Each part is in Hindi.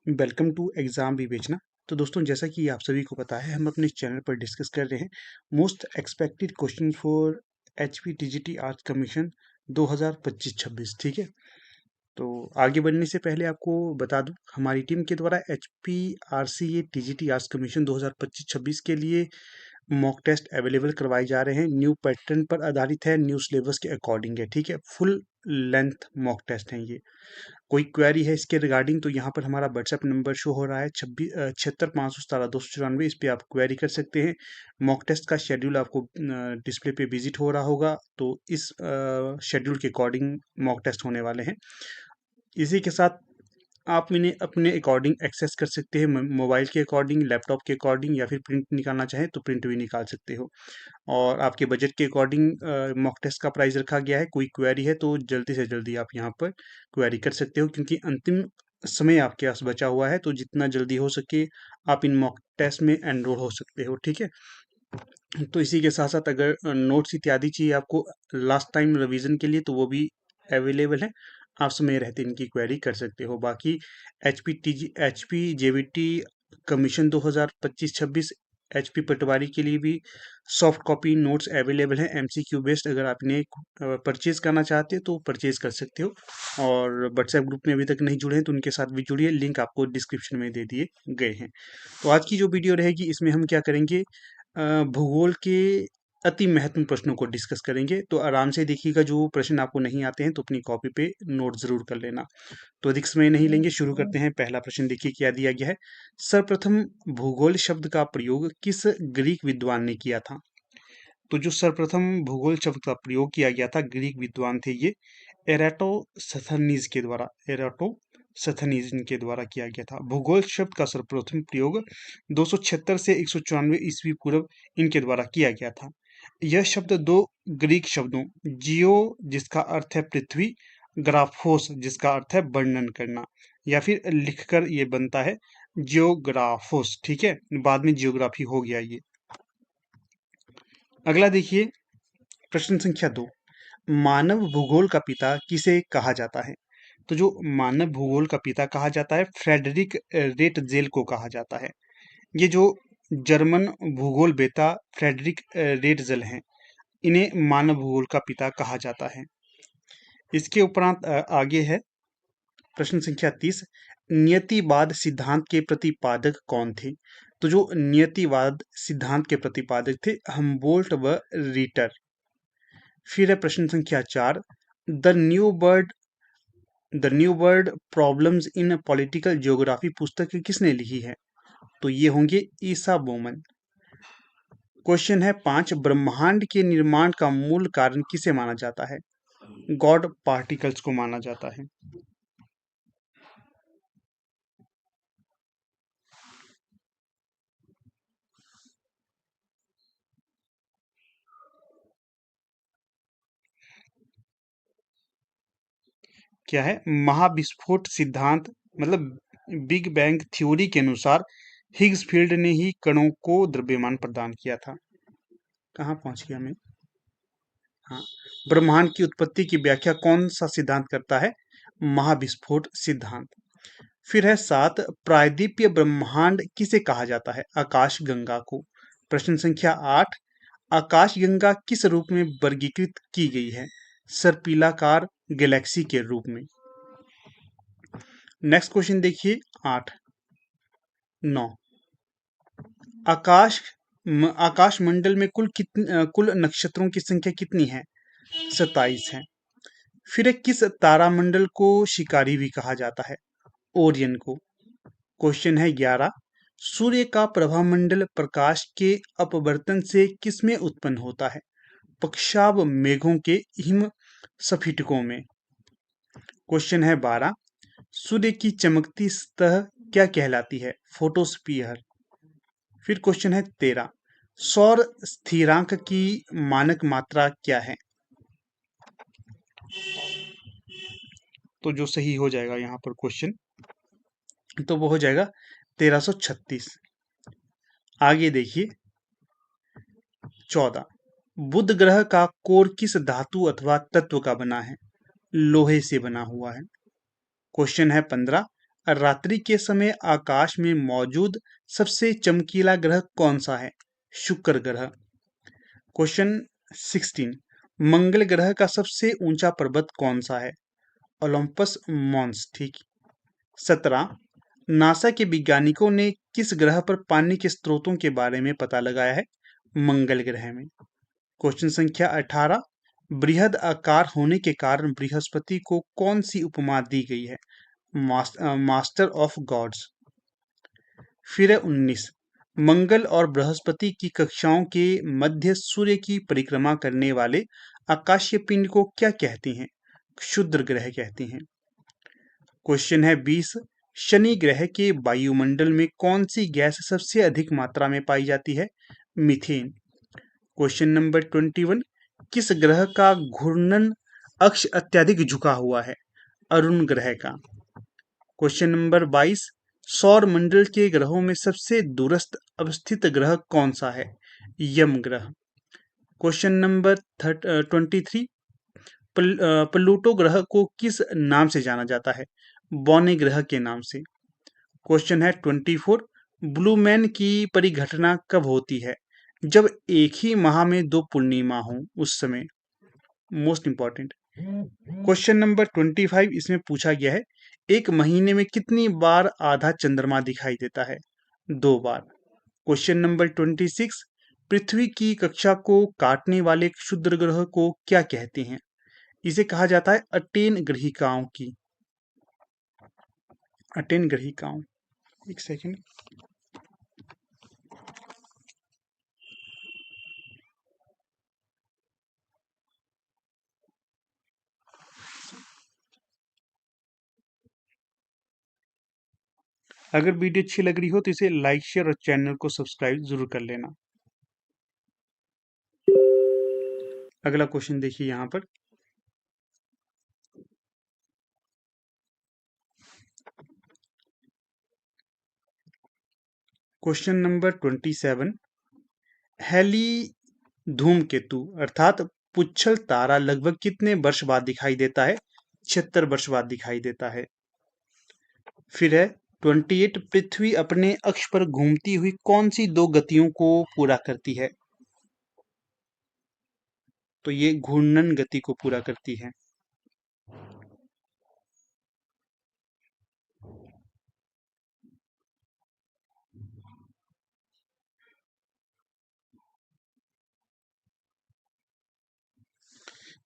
वेलकम टू एग्ज़ाम विवेचना। तो दोस्तों, जैसा कि आप सभी को पता है, हम अपने चैनल पर डिस्कस कर रहे हैं most expected question for HP TGT arts commission 2025-26। ठीक है, तो आगे बढ़ने से पहले आपको बता दूं, हमारी टीम के द्वारा HP RCA TGT arts commission 2025-26 के लिए मॉक टेस्ट अवेलेबल करवाए जा रहे हैं। न्यू पैटर्न पर आधारित है, न्यू सिलेबस के अकॉर्डिंग है। ठीक है, फुल लेंथ मॉक टेस्ट हैं ये। कोई क्वेरी है इसके रिगार्डिंग तो यहाँ पर हमारा व्हाट्सएप नंबर शो हो रहा है 76 517 294। इस पे आप क्वेरी कर सकते हैं। मॉक टेस्ट का शेड्यूल आपको डिस्प्ले पे विजिट हो रहा होगा, तो इस शेड्यूल के अकॉर्डिंग मॉक टेस्ट होने वाले हैं। इसी के साथ आप इन्हें अपने अकॉर्डिंग एक्सेस कर सकते हैं, मोबाइल के अकॉर्डिंग, लैपटॉप के अकॉर्डिंग, या फिर प्रिंट निकालना चाहें तो प्रिंट भी निकाल सकते हो। और आपके बजट के अकॉर्डिंग मॉक टेस्ट का प्राइस रखा गया है। कोई क्वेरी है तो जल्दी से जल्दी आप यहाँ पर क्वेरी कर सकते हो, क्योंकि अंतिम समय आपके पास बचा हुआ है। तो जितना जल्दी हो सके आप इन मॉक टेस्ट में एनरोल हो सकते हो। ठीक है, तो इसी के साथ साथ अगर नोट्स इत्यादि चाहिए आपको लास्ट टाइम रिवीजन के लिए, तो वो भी अवेलेबल है। आप समय रहते इनकी क्वेरी कर सकते हो। बाकी एचपी जेवीटी कमीशन 2025-26 एचपी पटवारी के लिए भी सॉफ्ट कॉपी नोट्स अवेलेबल हैं, एमसीक्यू बेस्ड। अगर आप इन्हें परचेज करना चाहते हो तो परचेज कर सकते हो। और व्हाट्सएप ग्रुप में अभी तक नहीं जुड़े हैं तो उनके साथ भी जुड़िए, लिंक आपको डिस्क्रिप्शन में दे दिए गए हैं। तो आज की जो वीडियो रहेगी, इसमें हम क्या करेंगे, भूगोल के अति महत्वपूर्ण प्रश्नों को डिस्कस करेंगे। तो आराम से देखिएगा, जो प्रश्न आपको नहीं आते हैं तो अपनी कॉपी पे नोट जरूर कर लेना। तो अधिक समय नहीं लेंगे, शुरू करते हैं। पहला प्रश्न देखिए क्या दिया गया है। सर्वप्रथम भूगोल शब्द का प्रयोग किस ग्रीक विद्वान ने किया था? तो जो सर्वप्रथम भूगोल शब्द का प्रयोग किया गया था, ग्रीक विद्वान थे ये, एराटोस्थनीज के द्वारा, एराटोस्थनीज के द्वारा किया गया था। भूगोल शब्द का सर्वप्रथम प्रयोग 276 से 194 ईस्वी पूर्व इनके द्वारा किया गया था। यह शब्द दो ग्रीक शब्दों, जियो जिसका अर्थ है पृथ्वी, ग्राफोस जिसका अर्थ है वर्णन करना, या फिर लिखकर ये बनता है जियोग्राफोस। ठीक है, बाद में जियोग्राफी हो गया ये। अगला देखिए, प्रश्न संख्या 2। मानव भूगोल का पिता किसे कहा जाता है? तो जो मानव भूगोल का पिता कहा जाता है, फ्रेडरिक रेटजेल को कहा जाता है। ये जो जर्मन भूगोल वेता फ्रेडरिक रेटजेल हैं, इन्हें मानव भूगोल का पिता कहा जाता है। इसके उपरांत आगे है प्रश्न संख्या 30। नियतिवाद सिद्धांत के प्रतिपादक कौन थे? तो जो नियतिवाद सिद्धांत के प्रतिपादक थे, हमबोल्ट व रीटर। फिर है प्रश्न संख्या 4। The new world problems in political geography पुस्तक किसने लिखी है? तो ये होंगे ईसा बोमन। क्वेश्चन है 5। ब्रह्मांड के निर्माण का मूल कारण किसे माना जाता है? गॉड पार्टिकल्स को माना जाता है। क्या है? महाविस्फोट सिद्धांत, मतलब बिग बैंग थ्योरी के अनुसार हिग्स फील्ड ने ही कणों को द्रव्यमान प्रदान किया था। कहाँ पहुंच गया मैं? हाँ, ब्रह्मांड की उत्पत्ति की व्याख्या कौन सा सिद्धांत करता है? महाविस्फोट सिद्धांत। फिर है 7। प्रायद्वीपीय ब्रह्मांड किसे कहा जाता है? आकाश गंगा को। प्रश्न संख्या 8। आकाश गंगा किस रूप में वर्गीकृत की गई है? सर्पिलाकार गैलेक्सी के रूप में। नेक्स्ट क्वेश्चन देखिए 8 9। आकाश मंडल में कुल नक्षत्रों की संख्या कितनी है? 27 है। फिर किस तारामंडल को शिकारी भी कहा जाता है? ओरियन को। क्वेश्चन है 11। सूर्य का प्रभामंडल प्रकाश के अपवर्तन से किसमें उत्पन्न होता है? पक्षाव मेघों के हिम स्फटिकों में। क्वेश्चन है 12। सूर्य की चमकती सतह क्या कहलाती है? फोटोस्फीयर। फिर क्वेश्चन है 13। सौर स्थिरांक की मानक मात्रा क्या है? तो जो सही हो जाएगा यहाँ पर क्वेश्चन, तो वो हो जाएगा 1336। आगे देखिए 14। बुध ग्रह का कोर किस धातु अथवा तत्व का बना है? लोहे से बना हुआ है। क्वेश्चन है 15। रात्रि के समय आकाश में मौजूद सबसे चमकीला ग्रह कौन सा है? शुक्र ग्रह। क्वेश्चन 16, मंगल ग्रह का सबसे ऊंचा पर्वत कौन सा है? Olympus Mons. ठीक। 17, नासा के वैज्ञानिकों ने किस ग्रह पर पानी के स्रोतों के बारे में पता लगाया है? मंगल ग्रह में। क्वेश्चन संख्या 18, बृहद आकार होने के कारण बृहस्पति को कौन सी उपमा दी गई है? Master of gods. फिर है 19, मंगल और बृहस्पति की कक्षाओं के मध्य सूर्य की परिक्रमा करने वाले आकाशीय पिंड को क्या कहते हैं? क्षुद्र ग्रह कहते हैं। क्वेश्चन है 20, शनि ग्रह के वायुमंडल में कौन सी गैस सबसे अधिक मात्रा में पाई जाती है? मीथेन। क्वेश्चन नंबर 21, किस ग्रह का घूर्णन अक्ष अत्यधिक झुका हुआ है? अरुण ग्रह का। क्वेश्चन नंबर 22, सौर मंडल के ग्रहों में सबसे दूरस्थ अवस्थित ग्रह कौन सा है? यम ग्रह। क्वेश्चन नंबर 23, प्लूटो ग्रह को किस नाम से जाना जाता है? बौने ग्रह के नाम से। क्वेश्चन है 24, ब्लू मैन की परिघटना कब होती है? जब एक ही माह में 2 पूर्णिमा हो, उस समय। Most important. क्वेश्चन नंबर 25 इसमें पूछा गया है, एक महीने में कितनी बार आधा चंद्रमा दिखाई देता है? 2 बार। क्वेश्चन नंबर 26, पृथ्वी की कक्षा को काटने वाले क्षुद्र ग्रह को क्या कहते हैं? इसे कहा जाता है अटेन ग्रहिकाओं की। अटेन ग्रहिकाओं। एक सेकेंड। अगर वीडियो अच्छी लग रही हो तो इसे लाइक शेयर और चैनल को सब्सक्राइब जरूर कर लेना। अगला क्वेश्चन देखिए यहाँ पर, क्वेश्चन नंबर 27, हेली धूमकेतु अर्थात पुच्छल तारा लगभग कितने वर्ष बाद दिखाई देता है? 76 वर्ष बाद दिखाई देता है। फिर है 28, पृथ्वी अपने अक्ष पर घूमती हुई कौन सी 2 गतियों को पूरा करती है? तो ये घूर्णन गति को पूरा करती है।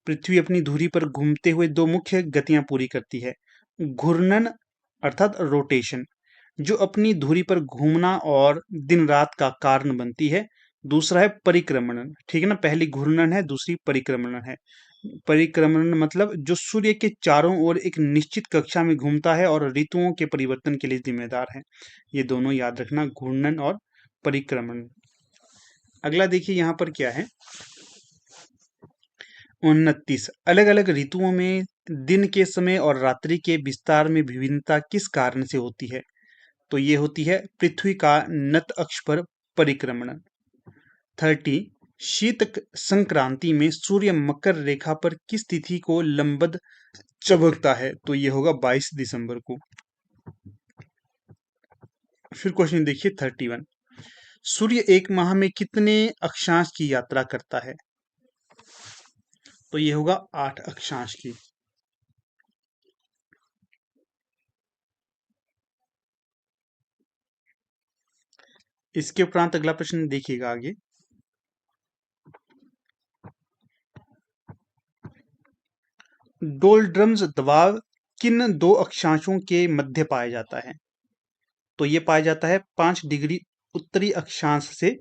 पृथ्वी अपनी धुरी पर घूमते हुए 2 मुख्य गतियां पूरी करती है। घूर्णन अर्थात रोटेशन, जो अपनी धुरी पर घूमना और दिन रात का कारण बनती है। दूसरा है परिक्रमण। ठीक है ना, पहली घूर्णन है, दूसरी परिक्रमण है। परिक्रमण मतलब जो सूर्य के चारों ओर एक निश्चित कक्षा में घूमता है और ऋतुओं के परिवर्तन के लिए जिम्मेदार है। ये दोनों याद रखना, घूर्णन और परिक्रमण। अगला देखिए यहाँ पर क्या है, 29, अलग अलग ऋतुओं में दिन के समय और रात्रि के विस्तार में विभिन्नता किस कारण से होती है? तो ये होती है पृथ्वी का नत अक्ष पर परिक्रमण। 30, शीत संक्रांति में सूर्य मकर रेखा पर किस तिथि को लंबवत चमकता है? तो ये होगा 22 दिसंबर को। फिर क्वेश्चन देखिए 31, सूर्य एक माह में कितने अक्षांश की यात्रा करता है? तो ये होगा 8 अक्षांश की। इसके उपरांत अगला प्रश्न देखिएगा आगे, डोलड्रम्स दबाव किन 2 अक्षांशों के मध्य पाया जाता है? तो ये पाया जाता है 5 डिग्री उत्तरी अक्षांश से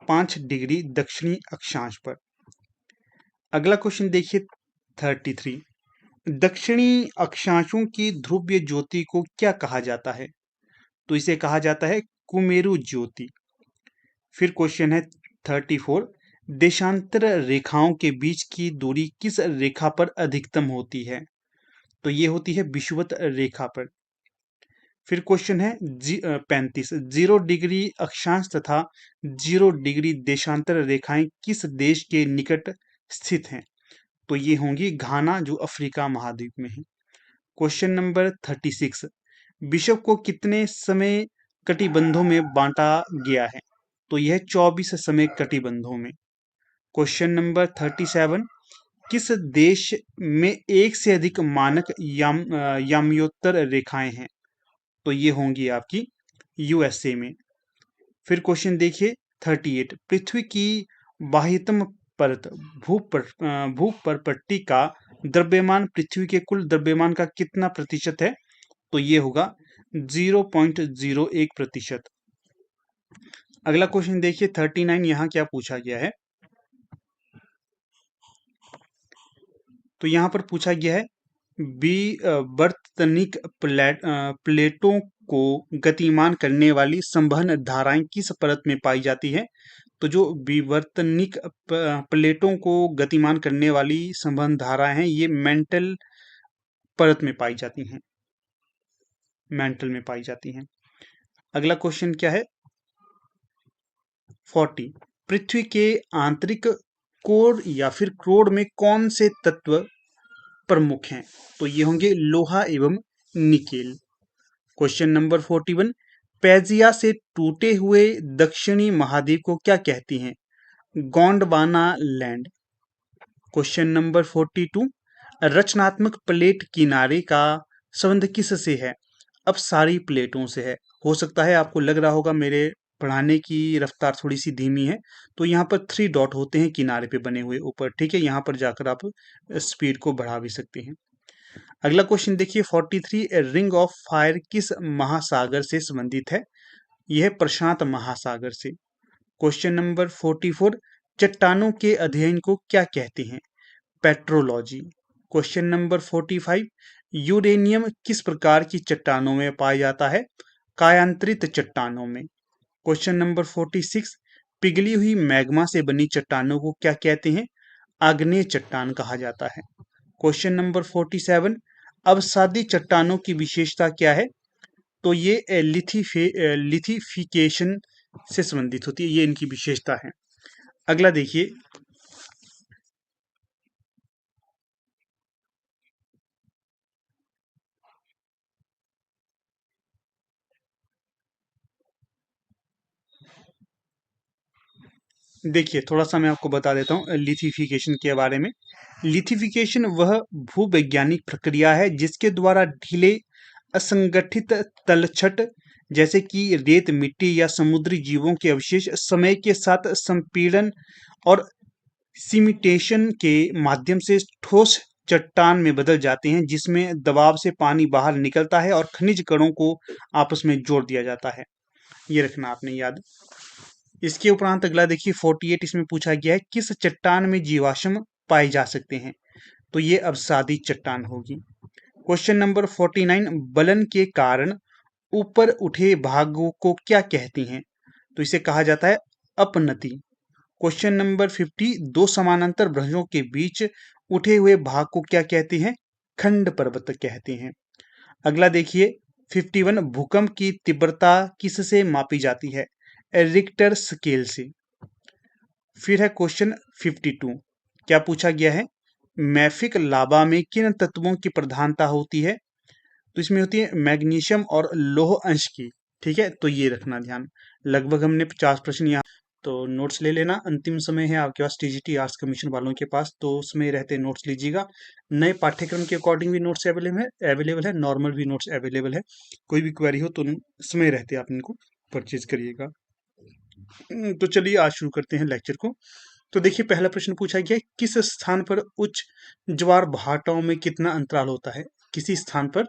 5 डिग्री दक्षिणी अक्षांश पर। अगला क्वेश्चन देखिए 33, दक्षिणी अक्षांशों की ध्रुवीय ज्योति को क्या कहा जाता है? तो इसे कहा जाता है कुमेरु ज्योति। फिर क्वेश्चन है 34, देशांतर रेखाओं के बीच की दूरी किस रेखा पर अधिकतम होती है? तो ये होती है विषुवत रेखा पर। फिर क्वेश्चन है 35, 0 डिग्री अक्षांश तथा 0 डिग्री देशांतर रेखाएं किस देश के निकट स्थित हैं? तो ये होंगी घाना, जो अफ्रीका महाद्वीप में है। क्वेश्चन नंबर 36, विश्व को कितने समय कटिबंधों में बांटा गया है? तो यह 24 समय कटिबंधों में। क्वेश्चन नंबर 37, किस देश में एक से अधिक मानक याम्योत्तर रेखाएं हैं? तो ये होंगी आपकी यूएसए में। फिर क्वेश्चन देखिए 38, पृथ्वी की बाह्यतम परत भूपर्पट्टी का द्रव्यमान पृथ्वी के कुल द्रव्यमान का कितना प्रतिशत है? तो ये होगा 0.01%। अगला क्वेश्चन देखिए 39, यहाँ क्या पूछा गया है? तो यहाँ पर पूछा गया है विवर्तनिक प्लेटों को गतिमान करने वाली संवहन धाराएं किस परत में पाई जाती है? तो जो विवर्तनिक प्लेटों को गतिमान करने वाली संवहन धाराएं हैं ये मेंटल परत में पाई जाती हैं, मेंटल में पाई जाती हैं। अगला क्वेश्चन क्या है 40, पृथ्वी के आंतरिक कोर या फिर क्रोड में कौन से तत्व प्रमुख हैं? तो ये होंगे लोहा एवं निकेल। क्वेश्चन नंबर 41, पैजिया से टूटे हुए दक्षिणी महाद्वीप को क्या कहती हैं? गोंडवाना लैंड। क्वेश्चन नंबर 42, रचनात्मक प्लेट किनारे का संबंध किससे है? अब सारी प्लेटों से है। हो सकता है आपको लग रहा होगा मेरे पढ़ाने की रफ्तार थोड़ी सी धीमी है, तो यहाँ पर 3 डॉट होते हैं किनारे पे बने हुए ऊपर, ठीक है, यहाँ पर जाकर आप स्पीड को बढ़ा भी सकते हैं। अगला क्वेश्चन देखिए 43, रिंग ऑफ फायर किस महासागर से संबंधित है? यह प्रशांत महासागर से। क्वेश्चन नंबर 44, चट्टानों के अध्ययन को क्या कहते हैं? पेट्रोलॉजी। क्वेश्चन नंबर 45, यूरेनियम किस प्रकार की चट्टानों में पाया जाता है? कायांतरित चट्टानों में। क्वेश्चन नंबर 46, पिघली हुई मैग्मा से बनी चट्टानों को क्या कहते हैं? आग्नेय चट्टान कहा जाता है। क्वेश्चन नंबर 47, अवसादी चट्टानों की विशेषता क्या है? तो ये लिथिफिकेशन से संबंधित होती है, ये इनकी विशेषता है। अगला देखिए देखिए थोड़ा सा मैं आपको बता देता हूँ लिथिफिकेशन के बारे में। लिथिफिकेशन वह भूवैज्ञानिक प्रक्रिया है जिसके द्वारा ढीले असंगठित तलछट जैसे कि रेत, मिट्टी या समुद्री जीवों के अवशेष समय के साथ संपीड़न और सिमिटेशन के माध्यम से ठोस चट्टान में बदल जाते हैं, जिसमें दबाव से पानी बाहर निकलता है और खनिज कणों को आपस में जोड़ दिया जाता है। ये रखना आपने याद। इसके उपरांत अगला देखिए 48, इसमें पूछा गया है किस चट्टान में जीवाश्म पाए जा सकते हैं? तो ये अवसादी चट्टान होगी। क्वेश्चन नंबर 49, बलन के कारण ऊपर उठे भागों को क्या कहती हैं? तो इसे कहा जाता है अपनति। क्वेश्चन नंबर 50, दो समानांतर भुजों के बीच उठे हुए भाग को क्या कहते हैं? खंड पर्वत कहते हैं। अगला देखिए 51, भूकंप की तीव्रता किससे मापी जाती है? रिक्टर स्केल से। फिर है क्वेश्चन 52, क्या पूछा गया है? मैफिक लावा में किन तत्वों की प्रधानता होती है? तो इसमें होती है मैग्नीशियम और लौह अंश की। ठीक है, तो ये रखना ध्यान। लगभग हमने 50 प्रश्न यहाँ, तो नोट्स ले लेना। अंतिम समय है आपके पास टीजीटी आर्ट्स कमीशन वालों के पास, तो उसमें रहते नोट्स लीजिएगा। नए पाठ्यक्रम के अकॉर्डिंग भी नोट्स अवेलेबल है, नॉर्मल भी नोट्स अवेलेबल है। कोई भी क्वेरी हो तो समय रहते आप इनको परचेज करिएगा। तो चलिए आज शुरू करते हैं लेक्चर को। तो देखिए पहला प्रश्न पूछा गया है, किस स्थान पर उच्च ज्वार भाटाओं में कितना अंतराल होता है? किसी स्थान पर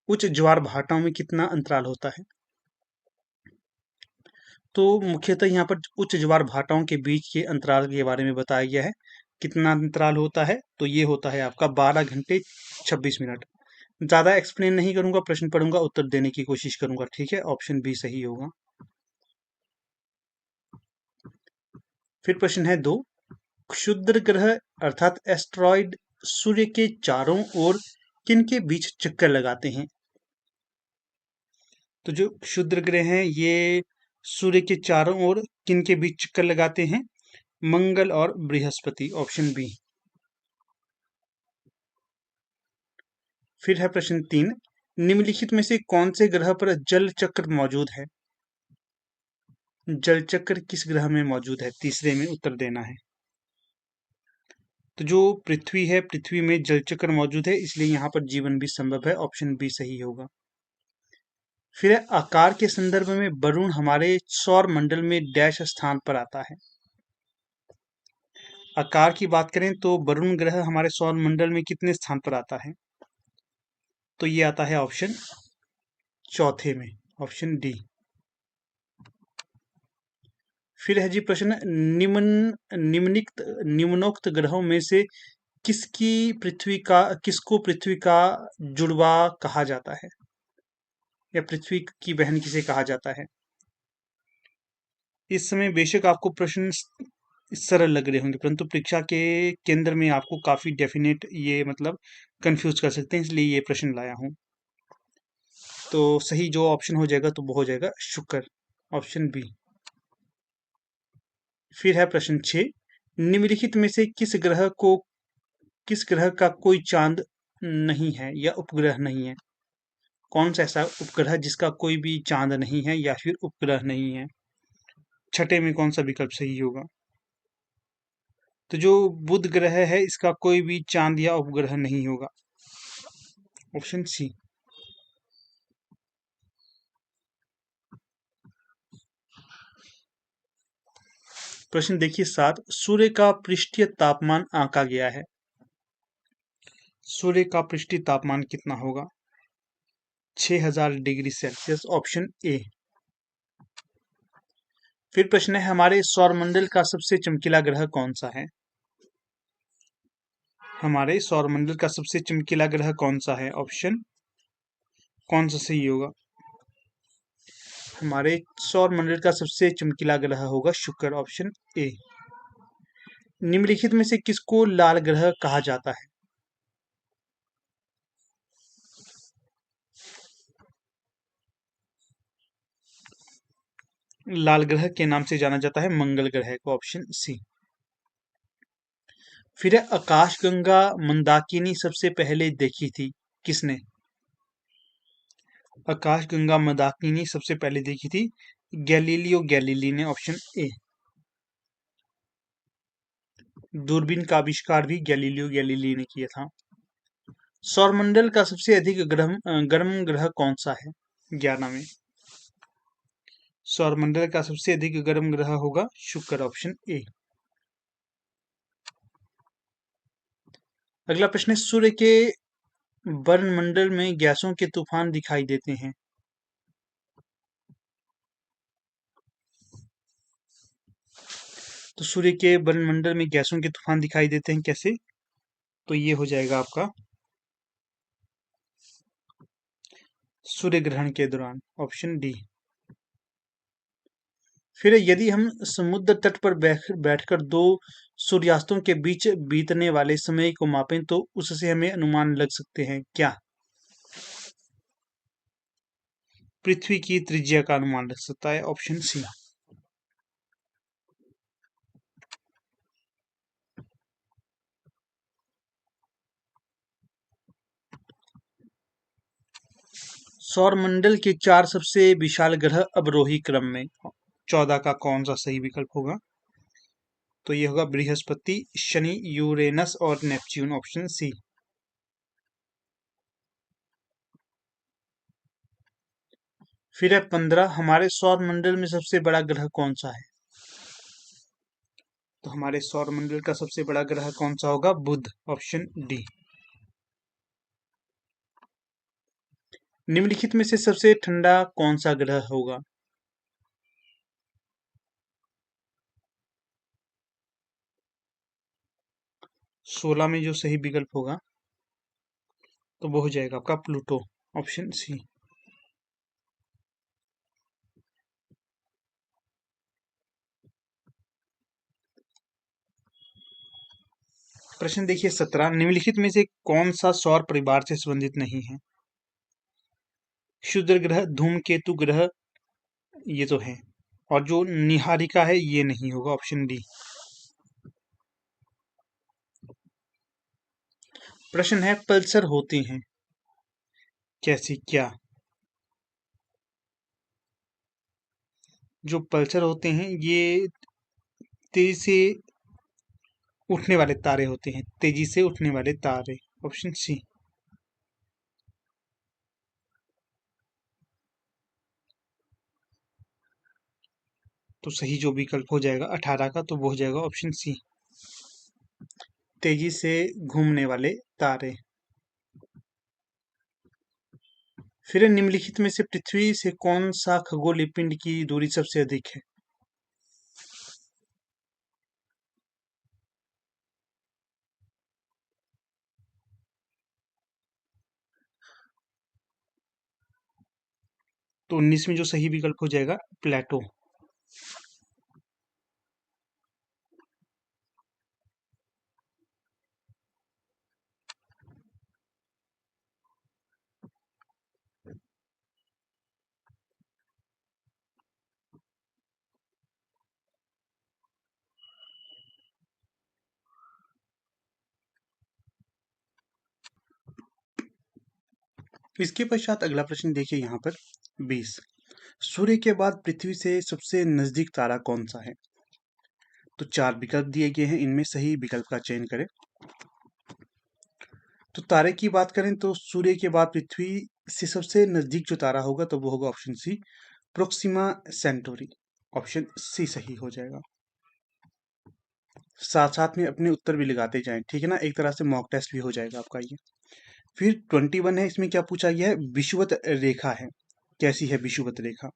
उच्च ज्वार भाटाओं में कितना अंतराल होता है? तो मुख्यतः यहाँ पर उच्च ज्वार भाटाओं के बीच के अंतराल के बारे में बताया गया है। कितना अंतराल होता है? तो ये होता है आपका 12 घंटे 26 मिनट। ज्यादा एक्सप्लेन नहीं करूंगा, प्रश्न पढ़ूंगा, उत्तर देने की कोशिश करूंगा। ठीक है, ऑप्शन बी सही होगा। फिर प्रश्न है 2, क्षुद्र ग्रह अर्थात एस्ट्रॉइड सूर्य के चारों ओर किन के बीच चक्कर लगाते हैं? तो जो क्षुद्र ग्रह हैं ये सूर्य के चारों ओर किन के बीच चक्कर लगाते हैं? मंगल और बृहस्पति, ऑप्शन बी। फिर है प्रश्न 3, निम्नलिखित में से कौन से ग्रह पर जल चक्र मौजूद है? जल चक्र किस ग्रह में मौजूद है? तीसरे में उत्तर देना है। तो जो पृथ्वी है, पृथ्वी में जल चक्र मौजूद है, इसलिए यहाँ पर जीवन भी संभव है। ऑप्शन बी सही होगा। फिर आकार के संदर्भ में वरुण हमारे सौर मंडल में डैश स्थान पर आता है। आकार की बात करें तो वरुण ग्रह हमारे सौर मंडल में कितने स्थान पर आता है? तो ये आता है ऑप्शन चौथे में, ऑप्शन डी। फिर है जी प्रश्न, निम्नोक्त ग्रहों में से किसको पृथ्वी का जुड़वा कहा जाता है, या पृथ्वी की बहन किसे कहा जाता है? इस समय बेशक आपको प्रश्न सरल लग रहे होंगे, परंतु परीक्षा के केंद्र में आपको काफी डेफिनेट ये मतलब कंफ्यूज कर सकते हैं, इसलिए ये प्रश्न लाया हूं। तो सही जो ऑप्शन हो जाएगा तो वो हो जाएगा शुक्र, ऑप्शन बी। फिर है प्रश्न 6, निम्नलिखित में से किस ग्रह का कोई चांद नहीं है या उपग्रह नहीं है? कौन सा ऐसा उपग्रह जिसका कोई भी चांद नहीं है या फिर उपग्रह नहीं है? छठे में कौन सा विकल्प सही होगा? तो जो बुध ग्रह है, इसका कोई भी चांद या उपग्रह नहीं होगा, ऑप्शन सी। प्रश्न देखिए 7, सूर्य का पृष्ठीय तापमान आंका गया है। सूर्य का पृष्ठीय तापमान कितना होगा? 6000 डिग्री सेल्सियस, ऑप्शन ए। फिर प्रश्न है, हमारे सौरमंडल का सबसे चमकीला ग्रह कौन सा है? हमारे सौरमंडल का सबसे चमकीला ग्रह कौन सा है? ऑप्शन कौन सा सही होगा? हमारे सौरमंडल का सबसे चमकीला ग्रह होगा शुक्र, ऑप्शन ए। निम्नलिखित में से किसको लाल ग्रह कहा जाता है? लाल ग्रह के नाम से जाना जाता है मंगल ग्रह को, ऑप्शन सी। फिर आकाशगंगा मंदाकिनी सबसे पहले देखी थी किसने? आकाशगंगा मंदाकिनी सबसे पहले देखी थी गैलीलियो गैलीली ने, ऑप्शन ए। दूरबीन का आविष्कार भी गैलीलियो गैलीली ने किया था। सौरमंडल का सबसे अधिक गर्म ग्रह कौन सा है? 11 में सौरमंडल का सबसे अधिक गर्म ग्रह होगा शुक्र, ऑप्शन ए। अगला प्रश्न है, सूर्य के वर्णमंडल में गैसों के तूफान दिखाई देते हैं। तो सूर्य के वर्णमंडल में गैसों के तूफान दिखाई देते हैं कैसे? तो ये हो जाएगा आपका सूर्य ग्रहण के दौरान, ऑप्शन डी। फिर यदि हम समुद्र तट पर बैठकर दो सूर्यास्तों के बीच बीतने वाले समय को मापें तो उससे हमें अनुमान लग सकते हैं क्या? पृथ्वी की त्रिज्या का अनुमान लग सकता है, ऑप्शन सी। सौरमंडल के 4 सबसे विशाल ग्रह अवरोही क्रम में 14 का कौन सा सही विकल्प होगा? तो ये होगा बृहस्पति, शनि, यूरेनस और नेपच्यून, ऑप्शन सी। फिर है 15, हमारे सौर मंडल में सबसे बड़ा ग्रह कौन सा है? तो हमारे सौर मंडल का सबसे बड़ा ग्रह कौन सा होगा? बुध, ऑप्शन डी। निम्नलिखित में से सबसे ठंडा कौन सा ग्रह होगा? सोलह में जो सही विकल्प होगा तो वो हो जाएगा आपका प्लूटो, ऑप्शन सी। प्रश्न देखिए 17, निम्नलिखित में से कौन सा सौर परिवार से संबंधित नहीं है? क्षुद्र ग्रह, धूमकेतु ग्रह, ये तो है, और जो निहारिका है ये नहीं होगा, ऑप्शन डी। प्रश्न है, पल्सर होते हैं कैसे क्या? जो पल्सर होते हैं ये तेजी से उठने वाले तारे होते हैं, तेजी से उठने वाले तारे। Option C. तो सही जो विकल्प हो जाएगा 18 का, तो वो हो जाएगा ऑप्शन सी, तेजी से घूमने वाले तारे। फिर निम्नलिखित में से पृथ्वी से कौन सा खगोलीय पिंड की दूरी सबसे अधिक है? तो 19 में जो सही विकल्प हो जाएगा प्लेटो। इसके पश्चात अगला प्रश्न देखिए यहाँ पर 20। सूर्य के बाद पृथ्वी से सबसे नजदीक तारा कौन सा है? तो चार विकल्प दिए गए हैं, इनमें सही विकल्प का चयन करें। तो तारे की बात करें तो सूर्य के बाद पृथ्वी से सबसे नजदीक जो तारा होगा तो वो होगा option C, Proxima Centauri. Option C सही हो जाएगा। साथ साथ में अपने उत्तर भी लगाते जाएं, ठीक है ना, एक तरह से मॉक टेस्ट भी हो जाएगा आपका ये। फिर 21 है, इसमें क्या पूछा गया है? विषुवत रेखा है, कैसी है विषुवत रेखा?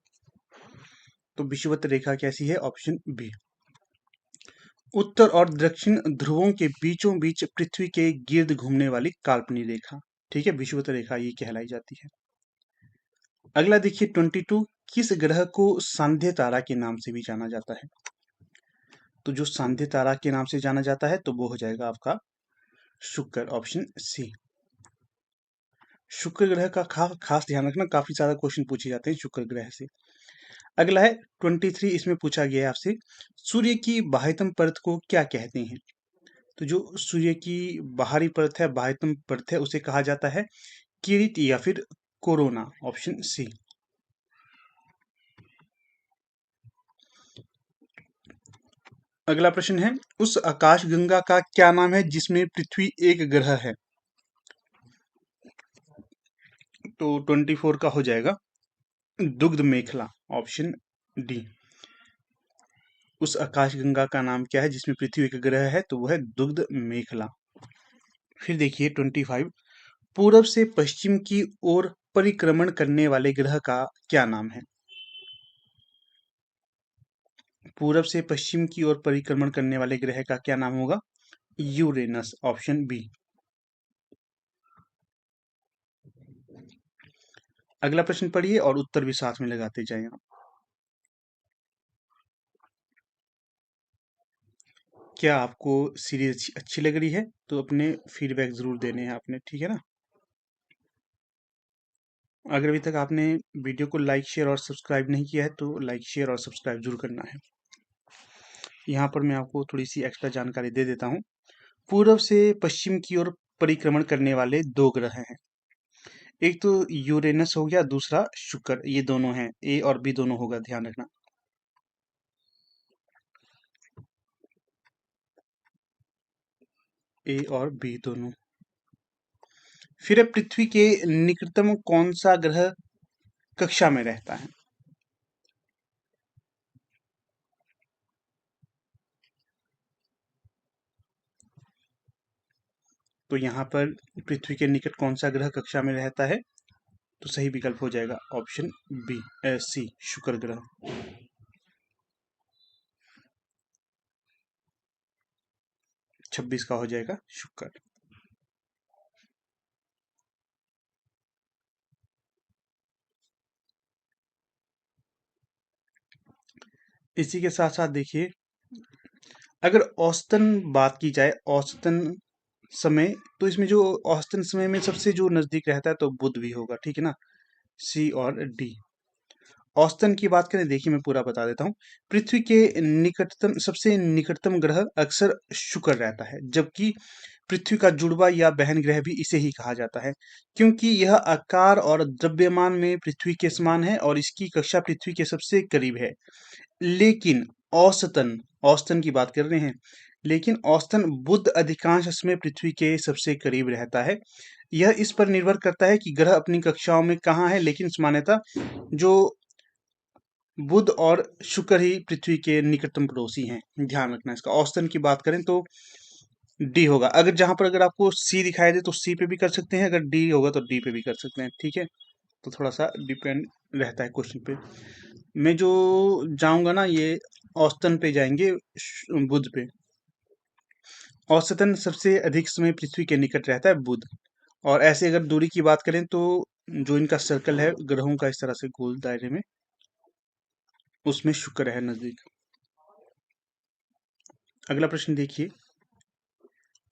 तो विषुवत रेखा कैसी है? ऑप्शन बी, उत्तर और दक्षिण ध्रुवों के बीचों बीच पृथ्वी के गिर्द घूमने वाली काल्पनिक रेखा, ठीक है, विषुवत रेखा ये कहलाई जाती है। अगला देखिए 22, किस ग्रह को सांध्य तारा के नाम से भी जाना जाता है? तो जो सांध्य तारा के नाम से जाना जाता है तो वो हो जाएगा आपका शुक्र। ऑप्शन सी, शुक्र ग्रह का खास ध्यान रखना, काफी ज्यादा क्वेश्चन पूछे जाते हैं शुक्र ग्रह से। अगला है 23, इसमें पूछा गया है आपसे, सूर्य की बाह्यतम परत को क्या कहते हैं? तो जो सूर्य की बाहरी परत है, बाह्यतम परत है, उसे कहा जाता है किरीट या फिर कोरोना। Option C. अगला प्रश्न है, उस आकाशगंगा का क्या नाम है जिसमें पृथ्वी एक ग्रह है? तो 24 का हो जाएगा दुग्ध मेखला। ऑप्शन डी, उस आकाशगंगा का नाम क्या है जिसमें पृथ्वी एक ग्रह है? तो वह है दुग्ध मेखला। फिर देखिए 25, पूरब से पश्चिम की ओर परिक्रमण करने वाले ग्रह का क्या नाम है? पूरब से पश्चिम की ओर परिक्रमण करने वाले ग्रह का क्या नाम होगा? यूरेनस। Option B. अगला प्रश्न पढ़िए और उत्तर भी साथ में लगाते जाएं आप। क्या आपको सीरीज अच्छी लग रही है? तो अपने फीडबैक जरूर देने हैं आपने, ठीक है ना। अगर अभी तक आपने वीडियो को लाइक शेयर और सब्सक्राइब नहीं किया है तो लाइक शेयर और सब्सक्राइब जरूर करना है। यहाँ पर मैं आपको थोड़ी सी एक्स्ट्रा जानकारी दे देता हूँ। पूर्व से पश्चिम की ओर परिक्रमण करने वाले दो ग्रह हैं। एक तो यूरेनस हो गया, दूसरा शुक्र, ये दोनों हैं, ए और बी दोनों होगा, ध्यान रखना। ए और बी दोनों। फिर पृथ्वी के निकटतम कौन सा ग्रह कक्षा में रहता है? तो यहाँ पर पृथ्वी के निकट कौन सा ग्रह कक्षा में रहता है? तो सही विकल्प हो जाएगा ऑप्शन बी, सी, शुक्र ग्रह। 26 का हो जाएगा शुक्र। इसी के साथ साथ देखिए, अगर औसतन बात की जाए, औसतन समय, तो इसमें जो औसतन समय में सबसे जो नजदीक रहता है तो बुध भी होगा, ठीक है ना, सी और डी। औसतन की बात करें, देखिए मैं पूरा बता देता हूँ। पृथ्वी के निकटतम, सबसे निकटतम ग्रह अक्सर शुक्र रहता है, जबकि पृथ्वी का जुड़वा या बहन ग्रह भी इसे ही कहा जाता है, क्योंकि यह आकार और द्रव्यमान में पृथ्वी के समान है और इसकी कक्षा पृथ्वी के सबसे करीब है। लेकिन औसतन औसतन की बात कर रहे हैं, लेकिन औसतन बुध अधिकांश समय पृथ्वी के सबसे करीब रहता है। यह इस पर निर्भर करता है कि ग्रह अपनी कक्षाओं में कहाँ है, लेकिन सामान्यतः जो बुध और शुक्र ही पृथ्वी के निकटतम पड़ोसी हैं। ध्यान रखना इसका। औसतन की बात करें तो डी होगा। अगर जहां पर अगर आपको सी दिखाई दे तो सी पे भी कर सकते हैं, अगर डी होगा तो डी पे भी कर सकते हैं। ठीक है, तो थोड़ा सा डिपेंड रहता है क्वेश्चन पे। मैं जो जाऊंगा ना, ये औसतन पे जाएंगे, बुध पे। औसतन सबसे अधिक समय पृथ्वी के निकट रहता है बुध। और ऐसे अगर दूरी की बात करें तो जो इनका सर्कल है ग्रहों का इस तरह से गोल दायरे में, उसमें शुक्र है नजदीक। अगला प्रश्न देखिए,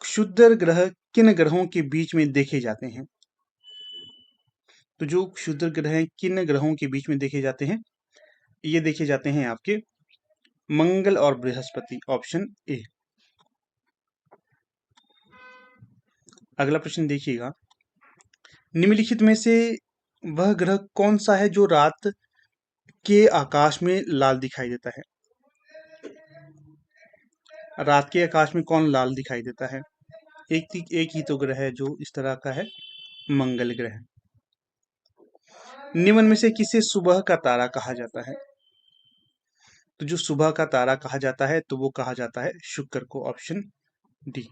क्षुद्र ग्रह किन ग्रहों के बीच में देखे जाते हैं? तो जो क्षुद्र ग्रह हैं किन ग्रहों के बीच में देखे जाते हैं? ये देखे जाते हैं आपके मंगल और बृहस्पति, ऑप्शन ए। अगला प्रश्न देखिएगा, निम्नलिखित में से वह ग्रह कौन सा है जो रात के आकाश में लाल दिखाई देता है? रात के आकाश में कौन लाल दिखाई देता है? एक ही तो ग्रह है जो इस तरह का है, मंगल ग्रह। निम्न में से किसे सुबह का तारा कहा जाता है? तो जो सुबह का तारा कहा जाता है तो वो कहा जाता है शुक्र को, ऑप्शन डी।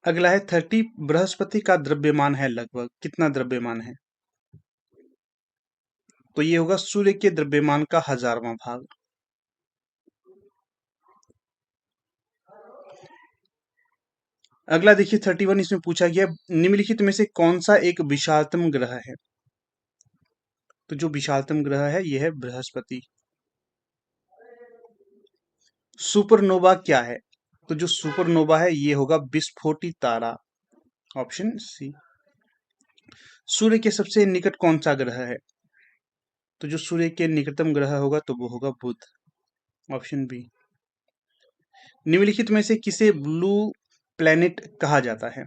अगला है 30, बृहस्पति का द्रव्यमान है लगभग कितना द्रव्यमान है? तो ये होगा सूर्य के द्रव्यमान का 1000वां भाग। अगला देखिए 31, इसमें पूछा गया निम्नलिखित में से कौन सा एक विशालतम ग्रह है? तो जो विशालतम ग्रह है यह है बृहस्पति। सुपरनोवा क्या है? तो जो सुपरनोवा है ये होगा विस्फोटी तारा, ऑप्शन सी। सूर्य के सबसे निकट कौन सा ग्रह है? तो जो सूर्य के निकटतम ग्रह होगा तो वो होगा बुध, ऑप्शन बी। निम्नलिखित में से किसे ब्लू प्लैनेट कहा जाता है?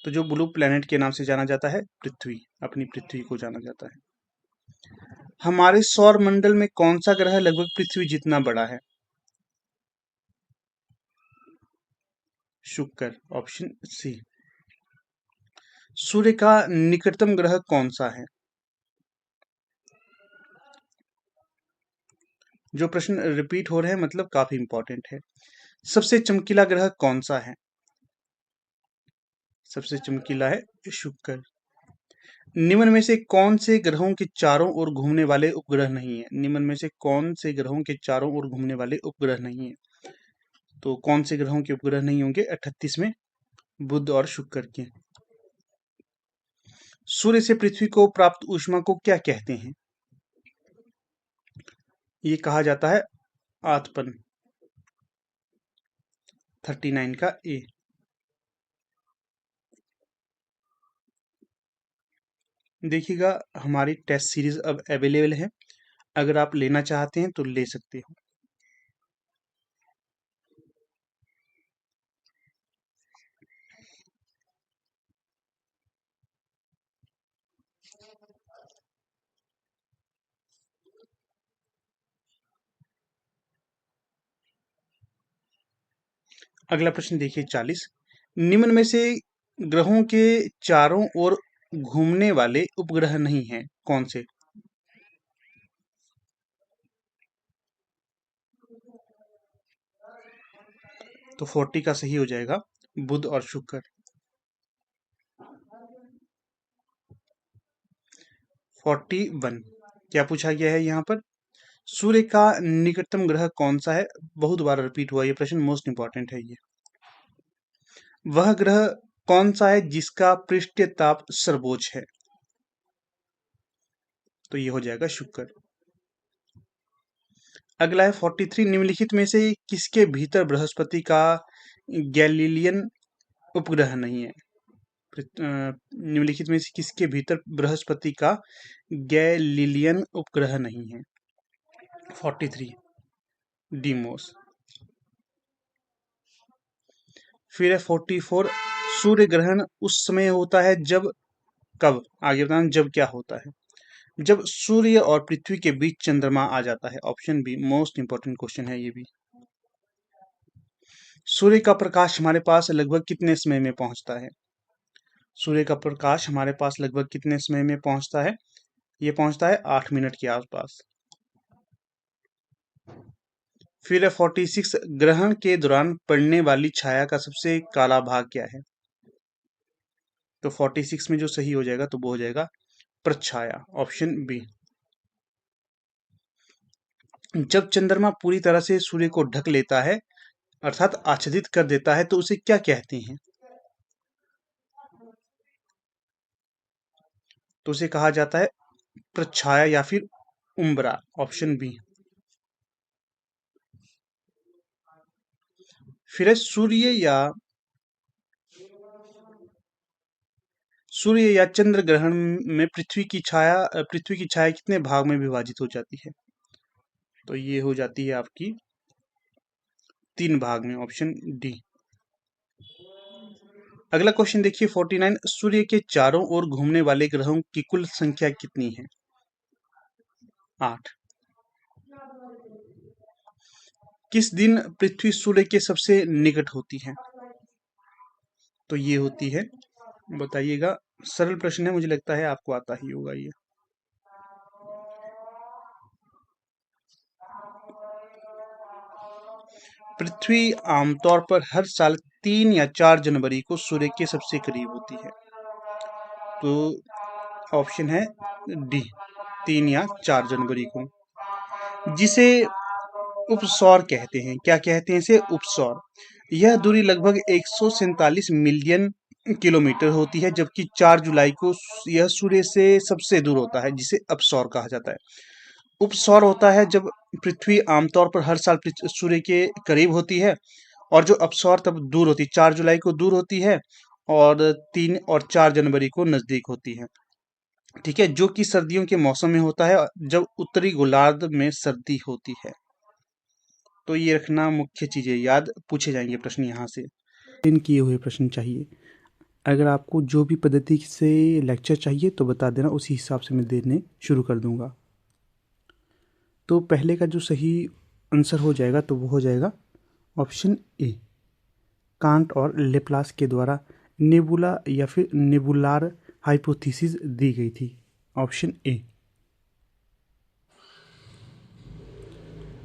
तो जो ब्लू प्लैनेट के नाम से जाना जाता है पृथ्वी, अपनी पृथ्वी को जाना जाता है। हमारे सौर मंडल में कौन सा ग्रह लगभग पृथ्वी जितना बड़ा है? शुक्र, ऑप्शन सी। सूर्य का निकटतम ग्रह कौन सा है? जो प्रश्न रिपीट हो रहे हैं मतलब काफी इंपॉर्टेंट है। सबसे चमकीला ग्रह कौन सा है? सबसे चमकीला है शुक्र। निम्न में से कौन से ग्रहों के चारों ओर घूमने वाले उपग्रह नहीं है? निम्न में से कौन से ग्रहों के चारों ओर घूमने वाले उपग्रह नहीं है? तो कौन से ग्रहों के उपग्रह नहीं होंगे 38 में? बुध और शुक्र के। सूर्य से पृथ्वी को प्राप्त ऊष्मा को क्या कहते हैं? ये कहा जाता है आतपन, 39 का ए। देखिएगा हमारी टेस्ट सीरीज अब अवेलेबल है, अगर आप लेना चाहते हैं तो ले सकते हो। अगला प्रश्न देखिए 40, निम्न में से ग्रहों के चारों ओर घूमने वाले उपग्रह नहीं हैं कौन से? तो 40 का सही हो जाएगा बुध और शुक्र। 41 क्या पूछा गया है यहाँ पर? सूर्य का निकटतम ग्रह कौन सा है? बहुत बार रिपीट हुआ ये प्रश्न, मोस्ट इंपॉर्टेंट है ये। वह ग्रह कौन सा है जिसका पृष्ठीय ताप सर्वोच्च है? तो ये हो जाएगा शुक्र। अगला है 43, निम्नलिखित में से किसके भीतर बृहस्पति का गैलीलियन उपग्रह नहीं है? निम्नलिखित में से किसके भीतर बृहस्पति का गैलीलियन उपग्रह नहीं है? 43 डीमोस। फिर है 44, सूर्य ग्रहण उस समय होता है जब, कब, आगे बताना जब क्या होता है, जब सूर्य और पृथ्वी के बीच चंद्रमा आ जाता है। Option be most important question है ये भी। सूर्य का प्रकाश हमारे पास लगभग कितने समय में पहुंचता है? सूर्य का प्रकाश हमारे पास लगभग कितने समय में पहुंचता है? ये पहुंचता है 8 मिनट के आसपास। फिर है 46, ग्रहण के दौरान पड़ने वाली छाया का सबसे काला भाग क्या है? तो 46 में जो सही हो जाएगा तो वो हो जाएगा प्रच्छाया, ऑप्शन बी। जब चंद्रमा पूरी तरह से सूर्य को ढक लेता है अर्थात आच्छादित कर देता है तो उसे क्या कहते हैं? तो उसे कहा जाता है प्रच्छाया या फिर उम्ब्रा, ऑप्शन बी। फिर है सूर्य या चंद्र ग्रहण में पृथ्वी की छाया कितने भाग में विभाजित हो जाती है? तो ये हो जाती है आपकी 3 भाग में, ऑप्शन डी। अगला क्वेश्चन देखिए 49, सूर्य के चारों ओर घूमने वाले ग्रहों की कुल संख्या कितनी है? 8। किस दिन पृथ्वी सूर्य के सबसे निकट होती है? तो ये होती है, बताइएगा। सरल प्रश्न है, मुझे लगता है आपको आता ही होगा ये। पृथ्वी आमतौर पर हर साल 3 या 4 जनवरी को सूर्य के सबसे करीब होती है। तो ऑप्शन है डी, 3 या 4 जनवरी को, जिसे उपसौर कहते हैं। क्या कहते हैं इसे? उपसौर। यह दूरी लगभग 147 मिलियन किलोमीटर होती है, जबकि 4 जुलाई को यह सूर्य से सबसे दूर होता है, जिसे अपसौर कहा जाता है। उपसौर होता है जब पृथ्वी आमतौर पर हर साल सूर्य के करीब होती है, और जो अपसौर तब दूर होती है, 4 जुलाई को दूर होती है और 3 और 4 जनवरी को नजदीक होती है। ठीक है, जो कि सर्दियों के मौसम में होता है जब उत्तरी गोलार्ध में सर्दी होती है। तो ये रखना मुख्य चीजें याद, पूछे जाएंगे प्रश्न यहाँ से। इन किए हुए प्रश्न चाहिए। अगर आपको जो भी पद्धति से लेक्चर चाहिए तो बता देना, उसी हिसाब से मैं देने शुरू कर दूंगा। तो पहले का जो सही आंसर हो जाएगा तो वो हो जाएगा ऑप्शन ए, कांट और लेप्लास के द्वारा नेबुला या फिर नेबुलार हाइपोथेसिस दी गई थी, ऑप्शन ए।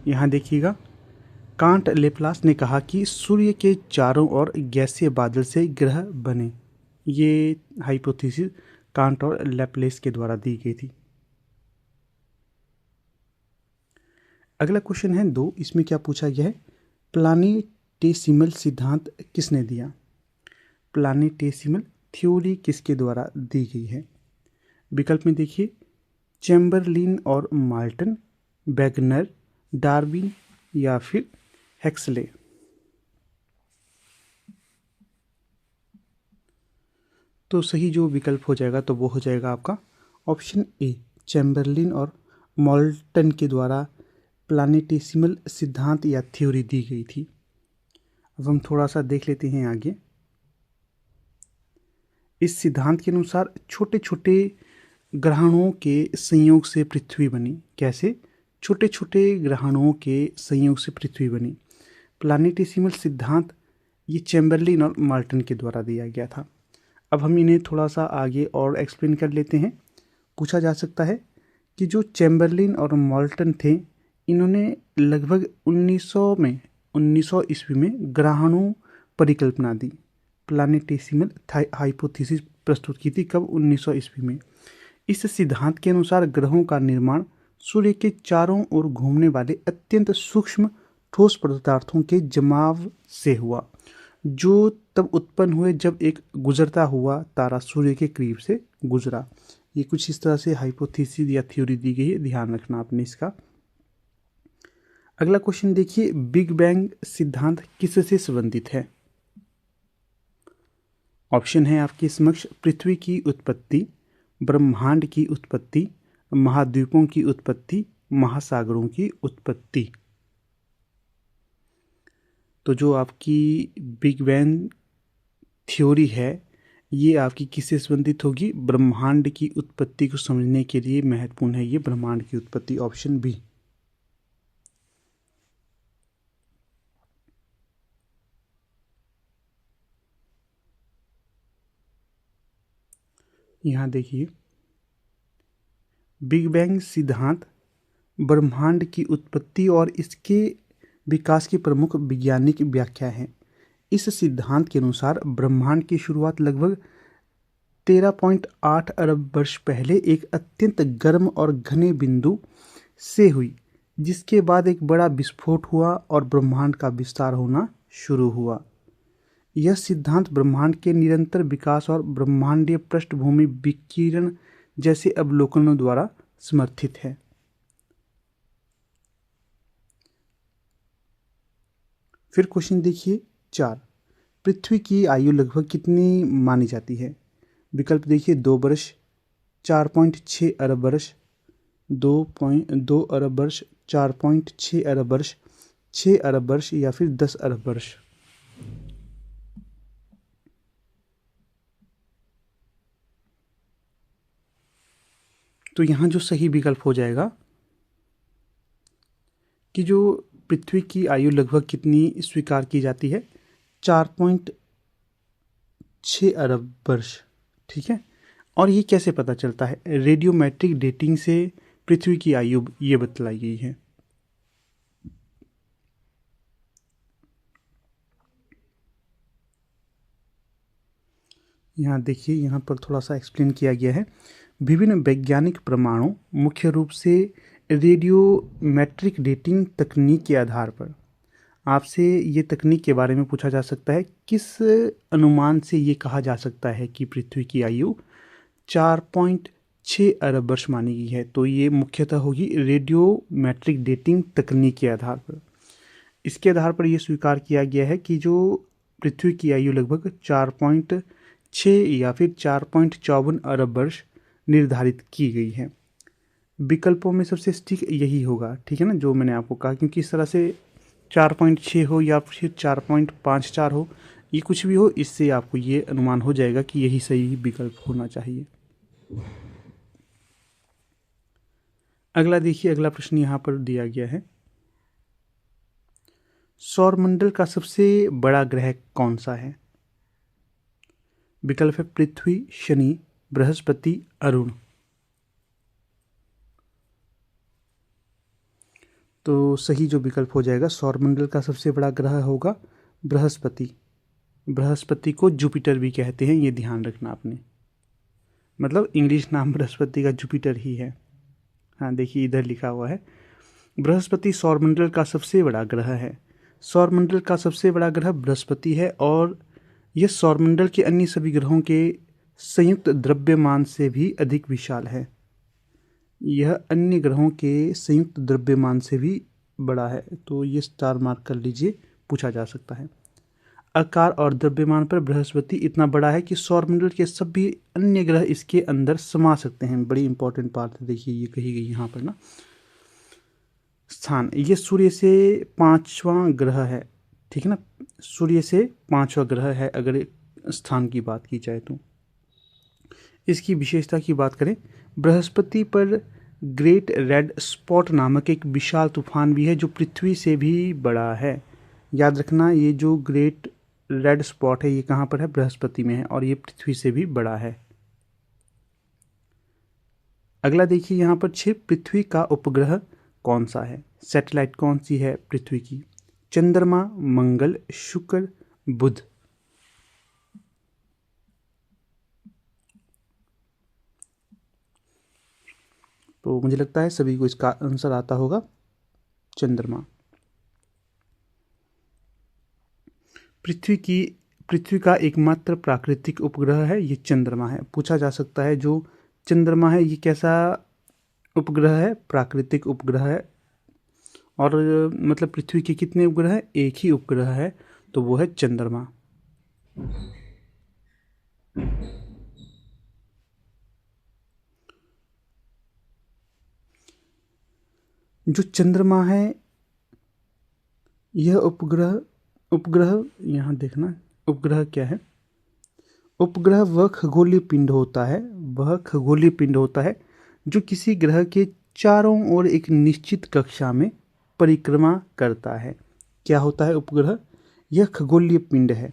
यहाँ देखिएगा, कांट लेप्लास ने कहा कि सूर्य के चारों ओर गैसीय बादल से ग्रह बने। ये हाइपोथेसिस कांट और लेप्लेस के द्वारा दी गई थी। अगला क्वेश्चन है 2, इसमें क्या पूछा गया है? प्लानिटेसिमल सिद्धांत किसने दिया? प्लानिटेसिमल थ्योरी किसके द्वारा दी गई है? विकल्प में देखिए, चैम्बरलिन और माल्टन, वैगनर, डार्विन या फिर हेक्सले। तो सही जो विकल्प हो जाएगा तो वो हो जाएगा आपका ऑप्शन ए, चैम्बरलिन और माल्टन के द्वारा प्लानिटेसिमल सिद्धांत या थ्योरी दी गई थी। अब हम थोड़ा सा देख लेते हैं आगे। इस सिद्धांत के अनुसार छोटे छोटे ग्रहणों के संयोग से पृथ्वी बनी। कैसे? छोटे छोटे ग्रहणों के संयोग से पृथ्वी बनी। प्लानिटेसिमल सिद्धांत ये चैम्बरलिन और माल्टन के द्वारा दिया गया था। अब हम इन्हें थोड़ा सा आगे और एक्सप्लेन कर लेते हैं। पूछा जा सकता है कि जो चैम्बरलिन और माल्टन थे, इन्होंने लगभग 1900 ईस्वी में ग्रहणों परिकल्पना दी, प्लानिटेसिमल हाइपोथेसिस प्रस्तुत की थी। कब? 1900 ईस्वी में। इस सिद्धांत के अनुसार ग्रहों का निर्माण सूर्य के चारों ओर घूमने वाले अत्यंत सूक्ष्म ठोस पदार्थों के जमाव से हुआ, जो तब उत्पन्न हुए जब एक गुजरता हुआ तारा सूर्य के करीब से गुजरा। ये कुछ इस तरह से हाइपोथेसिस या थ्योरी दी गई है, ध्यान रखना आपने इसका। अगला क्वेश्चन देखिए, बिग बैंग सिद्धांत किससे संबंधित है? ऑप्शन है आपके समक्ष, पृथ्वी की उत्पत्ति, ब्रह्मांड की उत्पत्ति, महाद्वीपों की उत्पत्ति, महासागरों की उत्पत्ति। तो जो आपकी बिग बैंग थ्योरी है ये आपकी किससे संबंधित होगी? ब्रह्मांड की उत्पत्ति को समझने के लिए महत्वपूर्ण है ये ब्रह्मांड की उत्पत्ति, ऑप्शन बी। यहां देखिए, बिग बैंग सिद्धांत ब्रह्मांड की उत्पत्ति और इसके विकास की प्रमुख वैज्ञानिक व्याख्या है। इस सिद्धांत के अनुसार ब्रह्मांड की शुरुआत लगभग 13.8 अरब वर्ष पहले एक अत्यंत गर्म और घने बिंदु से हुई, जिसके बाद एक बड़ा विस्फोट हुआ और ब्रह्मांड का विस्तार होना शुरू हुआ। यह सिद्धांत ब्रह्मांड के निरंतर विकास और ब्रह्मांडीय पृष्ठभूमि विकिरण जैसे अवलोकनों द्वारा समर्थित है। फिर क्वेश्चन देखिए 4, पृथ्वी की आयु लगभग कितनी मानी जाती है? विकल्प देखिए 2 वर्ष, 4.6 अरब वर्ष, 2.2 अरब वर्ष, 4.6 अरब वर्ष, 6 अरब वर्ष या फिर 10 अरब वर्ष। तो यहाँ जो सही विकल्प हो जाएगा कि जो पृथ्वी की आयु लगभग कितनी स्वीकार की जाती है? 4.6 अरब वर्ष। ठीक है, और ये कैसे पता चलता है? रेडियोमेट्रिक डेटिंग से पृथ्वी की आयु ये बतलाई गई है। यहाँ देखिए, यहाँ पर थोड़ा सा एक्सप्लेन किया गया है। विभिन्न वैज्ञानिक प्रमाणों, मुख्य रूप से रेडियोमेट्रिक डेटिंग तकनीक के आधार पर आपसे ये तकनीक के बारे में पूछा जा सकता है। किस अनुमान से ये कहा जा सकता है कि पृथ्वी की आयु 4.6 अरब वर्ष मानी गई है? तो ये मुख्यतः होगी रेडियोमेट्रिक डेटिंग तकनीक के आधार पर। इसके आधार पर यह स्वीकार किया गया है कि जो पृथ्वी की आयु लगभग 4.6 या फिर 4.54 अरब वर्ष निर्धारित की गई है। विकल्पों में सबसे ठीक यही होगा, ठीक है ना, जो मैंने आपको कहा, क्योंकि इस तरह से 4.6 हो या फिर 4.54 हो, ये कुछ भी हो, इससे आपको ये अनुमान हो जाएगा कि यही सही विकल्प होना चाहिए। अगला देखिए, अगला प्रश्न यहाँ पर दिया गया है, सौरमंडल का सबसे बड़ा ग्रह कौन सा है? विकल्प है पृथ्वी, शनि, बृहस्पति, अरुण। तो सही जो विकल्प हो जाएगा सौरमंडल का सबसे बड़ा ग्रह होगा बृहस्पति। बृहस्पति को जुपिटर भी कहते हैं, ये ध्यान रखना आपने, मतलब इंग्लिश नाम बृहस्पति का जुपिटर ही है। हाँ देखिए, इधर लिखा हुआ है बृहस्पति सौरमंडल का सबसे बड़ा ग्रह है। सौरमंडल का सबसे बड़ा ग्रह बृहस्पति है और यह सौरमंडल के अन्य सभी ग्रहों के संयुक्त द्रव्यमान से भी अधिक विशाल है। यह अन्य ग्रहों के संयुक्त द्रव्यमान से भी बड़ा है, तो ये स्टार मार्क कर लीजिए, पूछा जा सकता है। आकार और द्रव्यमान पर बृहस्पति इतना बड़ा है कि सौरमंडल के सभी अन्य ग्रह इसके अंदर समा सकते हैं। बड़ी इंपॉर्टेंट बात है, देखिए ये कही गई यहाँ पर ना। स्थान, ये सूर्य से 5वां ग्रह है, ठीक है ना, सूर्य से 5वां ग्रह है अगर स्थान की बात की जाए तो। इसकी विशेषता की बात करें, बृहस्पति पर ग्रेट रेड स्पॉट नामक एक विशाल तूफान भी है जो पृथ्वी से भी बड़ा है। याद रखना, ये जो ग्रेट रेड स्पॉट है ये कहाँ पर है? बृहस्पति में है और ये पृथ्वी से भी बड़ा है। अगला देखिए यहाँ पर 6, पृथ्वी का उपग्रह कौन सा है? सैटेलाइट कौन सी है पृथ्वी की? चंद्रमा, मंगल, शुक्र, बुध। तो मुझे लगता है सभी को इसका आंसर आता होगा, चंद्रमा। पृथ्वी का एकमात्र प्राकृतिक उपग्रह है ये चंद्रमा है। पूछा जा सकता है जो चंद्रमा है ये कैसा उपग्रह है? प्राकृतिक उपग्रह है। और मतलब पृथ्वी के कितने उपग्रह हैं? एक ही उपग्रह है, तो वो है चंद्रमा। जो चंद्रमा है यह उपग्रह उपग्रह, यहाँ देखना उपग्रह क्या है। उपग्रह वह खगोलीय पिंड होता है, वह खगोलीय पिंड होता है जो किसी ग्रह के चारों ओर एक निश्चित कक्षा में परिक्रमा करता है। क्या होता है उपग्रह? यह खगोलीय पिंड है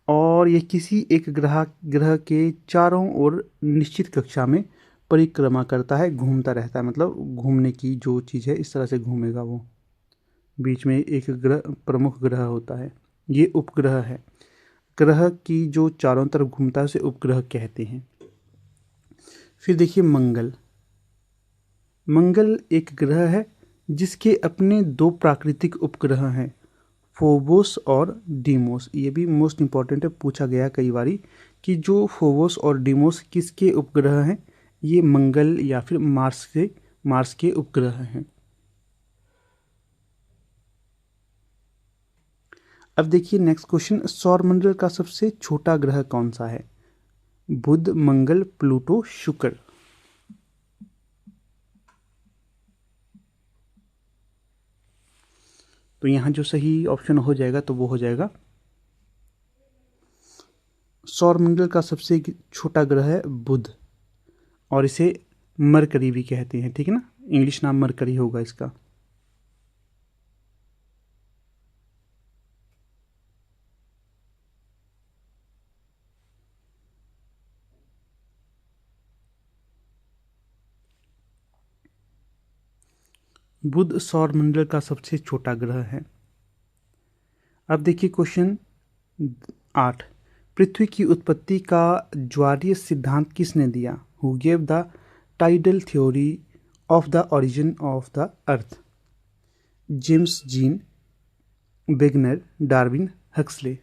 और यह किसी एक ग्रह के चारों ओर निश्चित कक्षा में परिक्रमा करता है, घूमता रहता है, मतलब घूमने की जो चीज़ है इस तरह से घूमेगा वो, बीच में एक ग्रह, प्रमुख ग्रह होता है, ये उपग्रह है। ग्रह की जो चारों तरफ घूमता है उसे उपग्रह कहते हैं। फिर देखिए मंगल। मंगल एक ग्रह है जिसके अपने दो प्राकृतिक उपग्रह हैं, फोबोस और डीमोस। ये भी मोस्ट इंपॉर्टेंट है, पूछा गया कई बारी कि जो फोबोस और डीमोस किसके उपग्रह हैं? ये मंगल या फिर मार्स के उपग्रह हैं। अब देखिए नेक्स्ट क्वेश्चन, सौरमंडल का सबसे छोटा ग्रह कौन सा है? बुध, मंगल, प्लूटो, शुक्र। तो यहाँ जो सही ऑप्शन हो जाएगा तो वो हो जाएगा, सौरमंडल का सबसे छोटा ग्रह है बुध, और इसे मरकरी भी कहते हैं, ठीक है ना, इंग्लिश नाम मरकरी होगा इसका। बुध सौरमंडल का सबसे छोटा ग्रह है। अब देखिए क्वेश्चन 8, पृथ्वी की उत्पत्ति का ज्वारीय सिद्धांत किसने दिया? Who gave the tidal theory of the origin of the earth? James Jean, Wegener, Darwin, Huxley.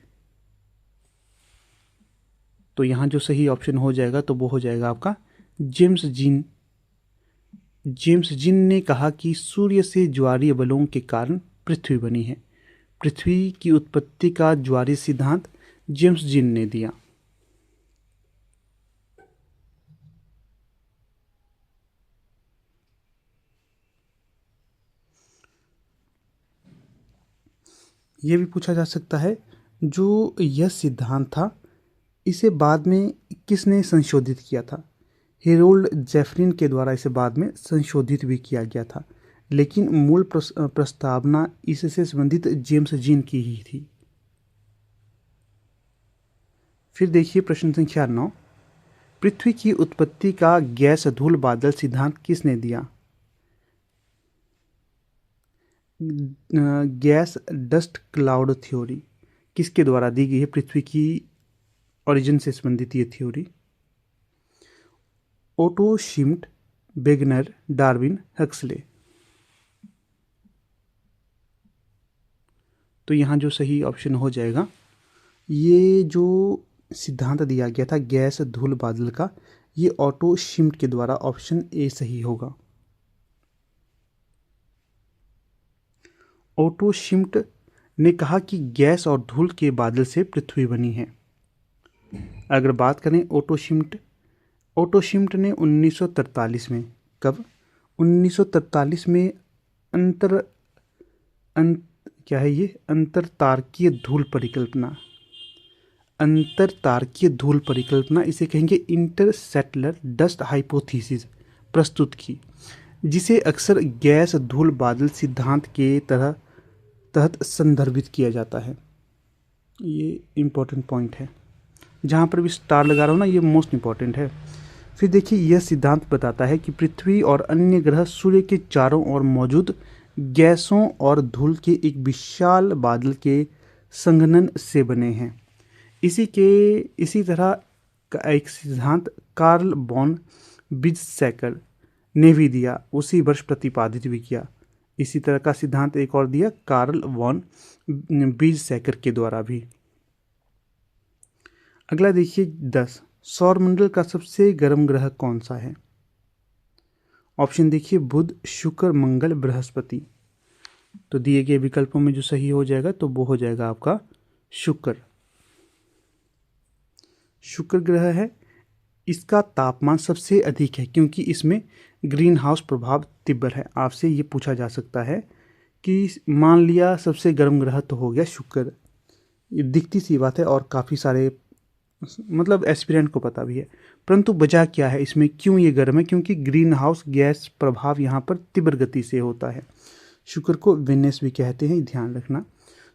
तो यहाँ जो सही ऑप्शन हो जाएगा तो वो हो जाएगा आपका जेम्स जीन। जेम्स जीन ने कहा कि सूर्य से ज्वारीय बलों के कारण पृथ्वी बनी है। पृथ्वी की उत्पत्ति का ज्वारीय सिद्धांत जेम्स जीन ने दिया। यह भी पूछा जा सकता है, जो यह सिद्धांत था इसे बाद में किसने संशोधित किया था? हेरोल्ड जेफरिन के द्वारा इसे बाद में संशोधित भी किया गया था, लेकिन मूल प्रस्तावना इससे संबंधित जेम्स जीन की ही थी। फिर देखिए प्रश्न संख्या 9, पृथ्वी की उत्पत्ति का गैस धूल बादल सिद्धांत किसने दिया? गैस डस्ट क्लाउड थ्योरी किसके द्वारा दी गई है? पृथ्वी की ओरिजिन से संबंधित ये theory. Otto Schmidt, Wegener, Darwin, Huxley. तो यहाँ जो सही ऑप्शन हो जाएगा, ये जो सिद्धांत दिया गया था गैस धूल बादल का, ये ओटो शिम्ट के द्वारा, ऑप्शन ए सही होगा। ओटो शिम्ट ने कहा कि गैस और धूल के बादल से पृथ्वी बनी है। अगर बात करें ओटो शिम्ट ने 1943 में, कब? 1943 में क्या है ये? अंतरतारकीय धूल परिकल्पना, इसे कहेंगे इंटरस्टेलर डस्ट हाइपोथेसिस, प्रस्तुत की, जिसे अक्सर गैस धूल बादल सिद्धांत के तहत संदर्भित किया जाता है। ये इम्पोर्टेंट पॉइंट है, जहाँ पर भी स्टार लगा रहा हूँ ना, ये मोस्ट इम्पॉर्टेंट है। फिर देखिए यह सिद्धांत बताता है कि पृथ्वी और अन्य ग्रह सूर्य के चारों ओर मौजूद गैसों और धूल के एक विशाल बादल के संघनन से बने हैं। इसी तरह का एक सिद्धांत कार्ल वॉन बीजसैकर ने भी दिया, उसी वर्ष प्रतिपादित भी किया। इसी तरह का सिद्धांत एक और दिया कार्ल वॉन बीजसैकर के द्वारा भी। अगला देखिए 10, सौरमंडल का सबसे गर्म ग्रह कौन सा है? ऑप्शन देखिए बुध, शुक्र, मंगल, बृहस्पति। तो दिए गए विकल्पों में जो सही हो जाएगा तो वो हो जाएगा आपका शुक्र। शुक्र ग्रह है, इसका तापमान सबसे अधिक है क्योंकि इसमें ग्रीन हाउस प्रभाव तीव्र है। आपसे ये पूछा जा सकता है कि मान लिया सबसे गर्म ग्रह तो हो गया शुक्र, ये दिखती सी बात है और काफ़ी सारे मतलब एस्पिरेंट को पता भी है। परंतु वजह क्या है इसमें, क्यों ये गर्म है? क्योंकि ग्रीन हाउस गैस प्रभाव यहाँ पर तीव्र गति से होता है। शुक्र को वेनस भी कहते हैं, ध्यान रखना।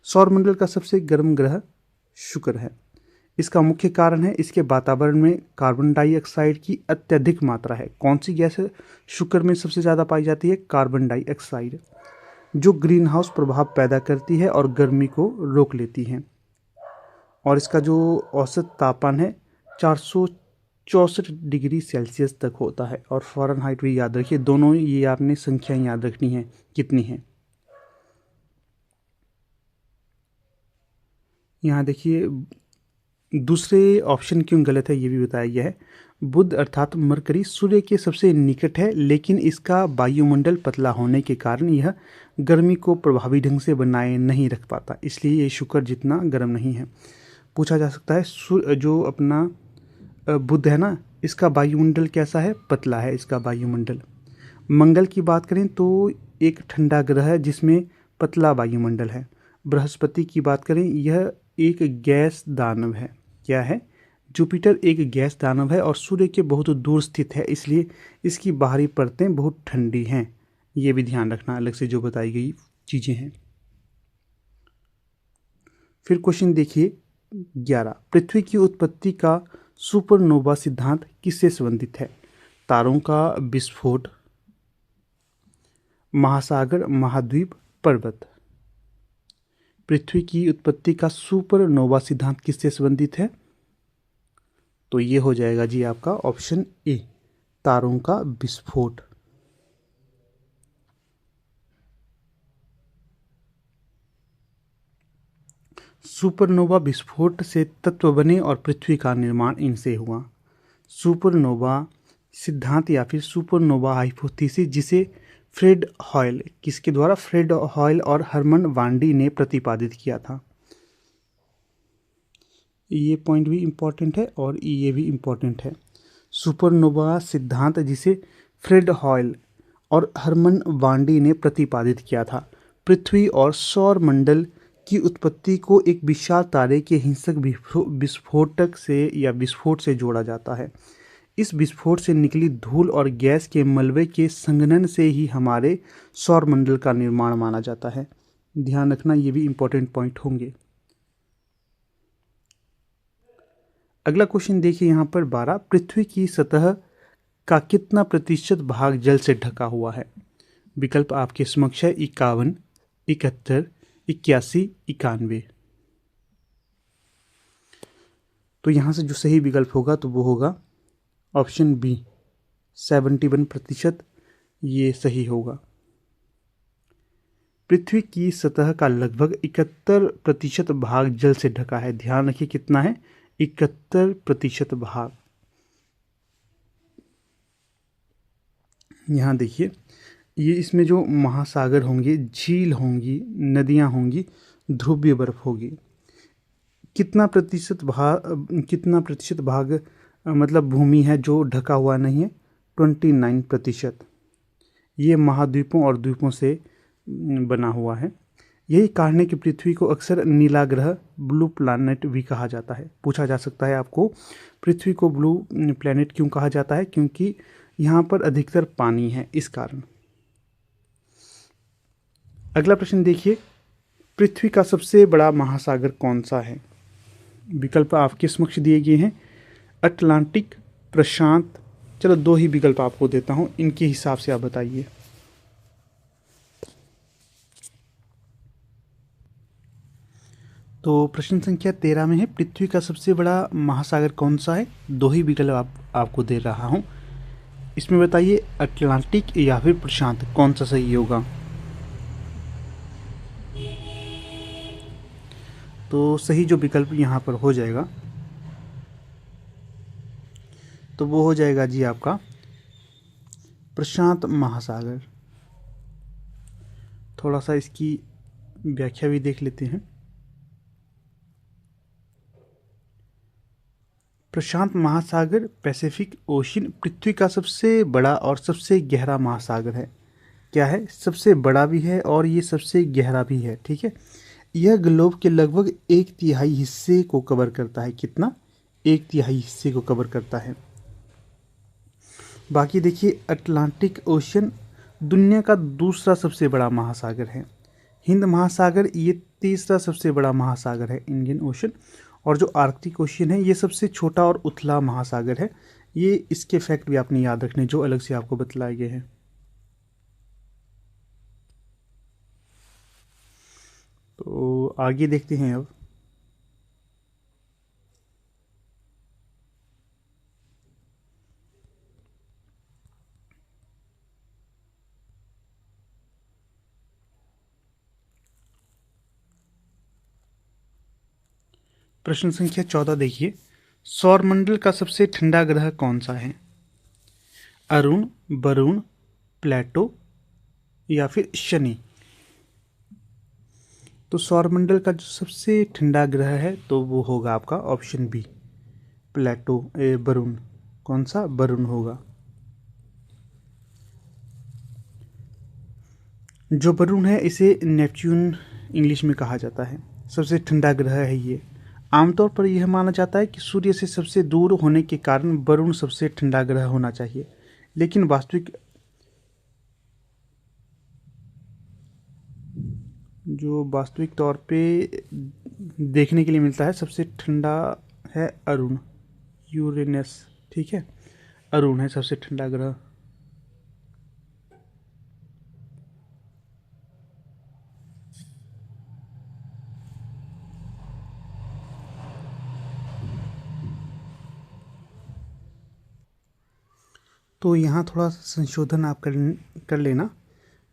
सौरमंडल का सबसे गर्म ग्रह शुक्र है। इसका मुख्य कारण है इसके वातावरण में कार्बन डाइऑक्साइड की अत्यधिक मात्रा है। कौन सी गैस शुक्र में सबसे ज़्यादा पाई जाती है? कार्बन डाइऑक्साइड, जो ग्रीन हाउस प्रभाव पैदा करती है और गर्मी को रोक लेती है। और इसका जो औसत तापमान है 464 डिग्री सेल्सियस तक होता है। और फ़ारेनहाइट भी याद रखिए, दोनों ये आपने संख्याएं याद रखनी है कितनी है। यहाँ देखिए दूसरे ऑप्शन क्यों गलत है ये भी बताया गया है। बुध अर्थात मरकरी सूर्य के सबसे निकट है, लेकिन इसका वायुमंडल पतला होने के कारण यह गर्मी को प्रभावी ढंग से बनाए नहीं रख पाता, इसलिए ये शुक्र जितना गर्म नहीं है। पूछा जा सकता है जो अपना बुध है ना, इसका वायुमंडल कैसा है? पतला है इसका वायुमंडल। मंगल की बात करें तो एक ठंडा ग्रह है जिसमें पतला वायुमंडल है। बृहस्पति की बात करें, यह एक गैस दानव है। क्या है? जुपिटर एक गैस दानव है और सूर्य के बहुत दूर स्थित है, इसलिए इसकी बाहरी परतें बहुत ठंडी हैं। ये भी ध्यान रखना, अलग से जो बताई गई चीज़ें हैं। फिर क्वेश्चन देखिए 11, पृथ्वी की उत्पत्ति का सुपरनोवा सिद्धांत किससे संबंधित है? तारों का विस्फोट, महासागर, महाद्वीप, पर्वत। पृथ्वी की उत्पत्ति का सुपरनोवा सिद्धांत किससे संबंधित है? तो ये हो जाएगा जी आपका ऑप्शन ए, तारों का विस्फोट। सुपरनोवा विस्फोट से तत्व बने और पृथ्वी का निर्माण इनसे हुआ। सुपरनोवा सिद्धांत या फिर सुपरनोवा हाइपोथेसिस, जिसे फ्रेड हॉयल, किसके द्वारा? फ्रेड हॉयल और हरमन वांडी ने प्रतिपादित किया था। ये पॉइंट भी इम्पोर्टेंट है और ये भी इम्पोर्टेंट है। सुपरनोवा सिद्धांत जिसे फ्रेड हॉयल और हरमन वांडी ने प्रतिपादित किया था, पृथ्वी और सौर मंडल की उत्पत्ति को एक विशाल तारे के हिंसक विस्फोटक से या विस्फोट से जोड़ा जाता है। इस विस्फोट से निकली धूल और गैस के मलबे के संघनन से ही हमारे सौरमंडल का निर्माण माना जाता है। ध्यान रखना, ये भी इंपॉर्टेंट पॉइंट होंगे। अगला क्वेश्चन देखिए यहाँ पर 12, पृथ्वी की सतह का कितना प्रतिशत भाग जल से ढका हुआ है? विकल्प आपके समक्ष है 51, 71, 81, 91। तो यहाँ से जो सही विकल्प होगा तो वो होगा ऑप्शन बी, 71%। ये सही होगा। पृथ्वी की सतह का लगभग 71% भाग जल से ढका है। ध्यान रखिए कितना है? 71% भाग। यहाँ देखिए, ये इसमें जो महासागर होंगे, झील होंगी, नदियाँ होंगी, ध्रुवीय बर्फ होगी। कितना प्रतिशत भाग मतलब भूमि है जो ढका हुआ नहीं है? 29%। ये महाद्वीपों और द्वीपों से बना हुआ है। यही कारण है कि पृथ्वी को अक्सर नीला ग्रह, ब्लू प्लैनेट भी कहा जाता है। पूछा जा सकता है आपको, पृथ्वी को ब्लू प्लैनेट क्यों कहा जाता है? क्योंकि यहाँ पर अधिकतर पानी है, इस कारण। अगला प्रश्न देखिए, पृथ्वी का सबसे बड़ा महासागर कौन सा है? विकल्प आपके समक्ष दिए गए हैं, अटलांटिक, प्रशांत। चलो 2 ही विकल्प आपको देता हूँ, इनके हिसाब से आप बताइए। तो प्रश्न संख्या 13 में है, पृथ्वी का सबसे बड़ा महासागर कौन सा है? 2 ही विकल्प आपको दे रहा हूँ। इसमें बताइए अटलांटिक या फिर प्रशांत, कौन सा सही होगा? तो सही जो विकल्प यहाँ पर हो जाएगा तो वो हो जाएगा जी आपका प्रशांत महासागर। थोड़ा सा इसकी व्याख्या भी देख लेते हैं। प्रशांत महासागर पैसिफिक ओशन पृथ्वी का सबसे बड़ा और सबसे गहरा महासागर है। क्या है? सबसे बड़ा भी है और ये सबसे गहरा भी है। ठीक है, यह ग्लोब के लगभग 1/3 हिस्से को कवर करता है। कितना? 1/3 हिस्से को कवर करता है। बाकी देखिए, अटलांटिक ओशन दुनिया का दूसरा सबसे बड़ा महासागर है। हिंद महासागर ये तीसरा सबसे बड़ा महासागर है, इंडियन ओशन। और जो आर्कटिक ओशन है ये सबसे छोटा और उथला महासागर है। ये इसके फैक्ट भी आपने याद रखने जो अलग से आपको बतलाए गए हैं। तो आगे देखते हैं अब। प्रश्न संख्या 14 देखिए, सौरमंडल का सबसे ठंडा ग्रह कौन सा है? अरुण, वरुण, प्लेटो या फिर शनि? तो सौरमंडल का जो सबसे ठंडा ग्रह है तो वो होगा आपका ऑप्शन बी, प्लेटो। वरुण। कौन सा? वरुण होगा। जो वरुण है इसे नेपच्यून इंग्लिश में कहा जाता है। सबसे ठंडा ग्रह है ये। आमतौर पर यह माना जाता है कि सूर्य से सबसे दूर होने के कारण वरुण सबसे ठंडा ग्रह होना चाहिए, लेकिन वास्तविक तौर पे देखने के लिए मिलता है सबसे ठंडा है अरुण, यूरेनस। ठीक है, अरुण है सबसे ठंडा ग्रह। तो यहाँ थोड़ा संशोधन आप कर लेना।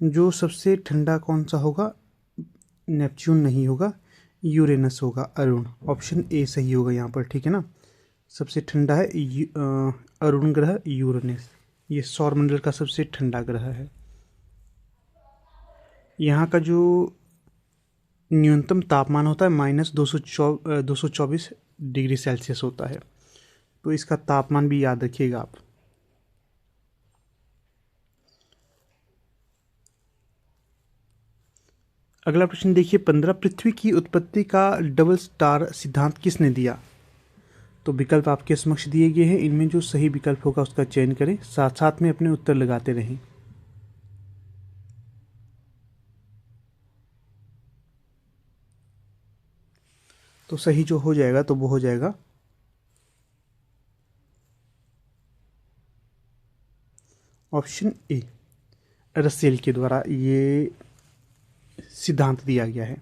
जो सबसे ठंडा कौन सा होगा? नेपच्यून नहीं होगा, यूरेनस होगा, अरुण। ऑप्शन ए सही होगा यहाँ पर। ठीक है ना, सबसे ठंडा है अरुण ग्रह, यूरेनस। ये सौरमंडल का सबसे ठंडा ग्रह है। यहाँ का जो न्यूनतम तापमान होता है -224 डिग्री सेल्सियस होता है। तो इसका तापमान भी याद रखिएगा आप। अगला प्रश्न देखिए, 15, पृथ्वी की उत्पत्ति का डबल स्टार सिद्धांत किसने दिया? तो विकल्प आपके समक्ष दिए गए हैं, इनमें जो सही विकल्प होगा उसका चयन करें, साथ साथ में अपने उत्तर लगाते रहें। तो सही जो हो जाएगा तो वो हो जाएगा ऑप्शन ए, रसेल के द्वारा ये सिद्धांत दिया गया है।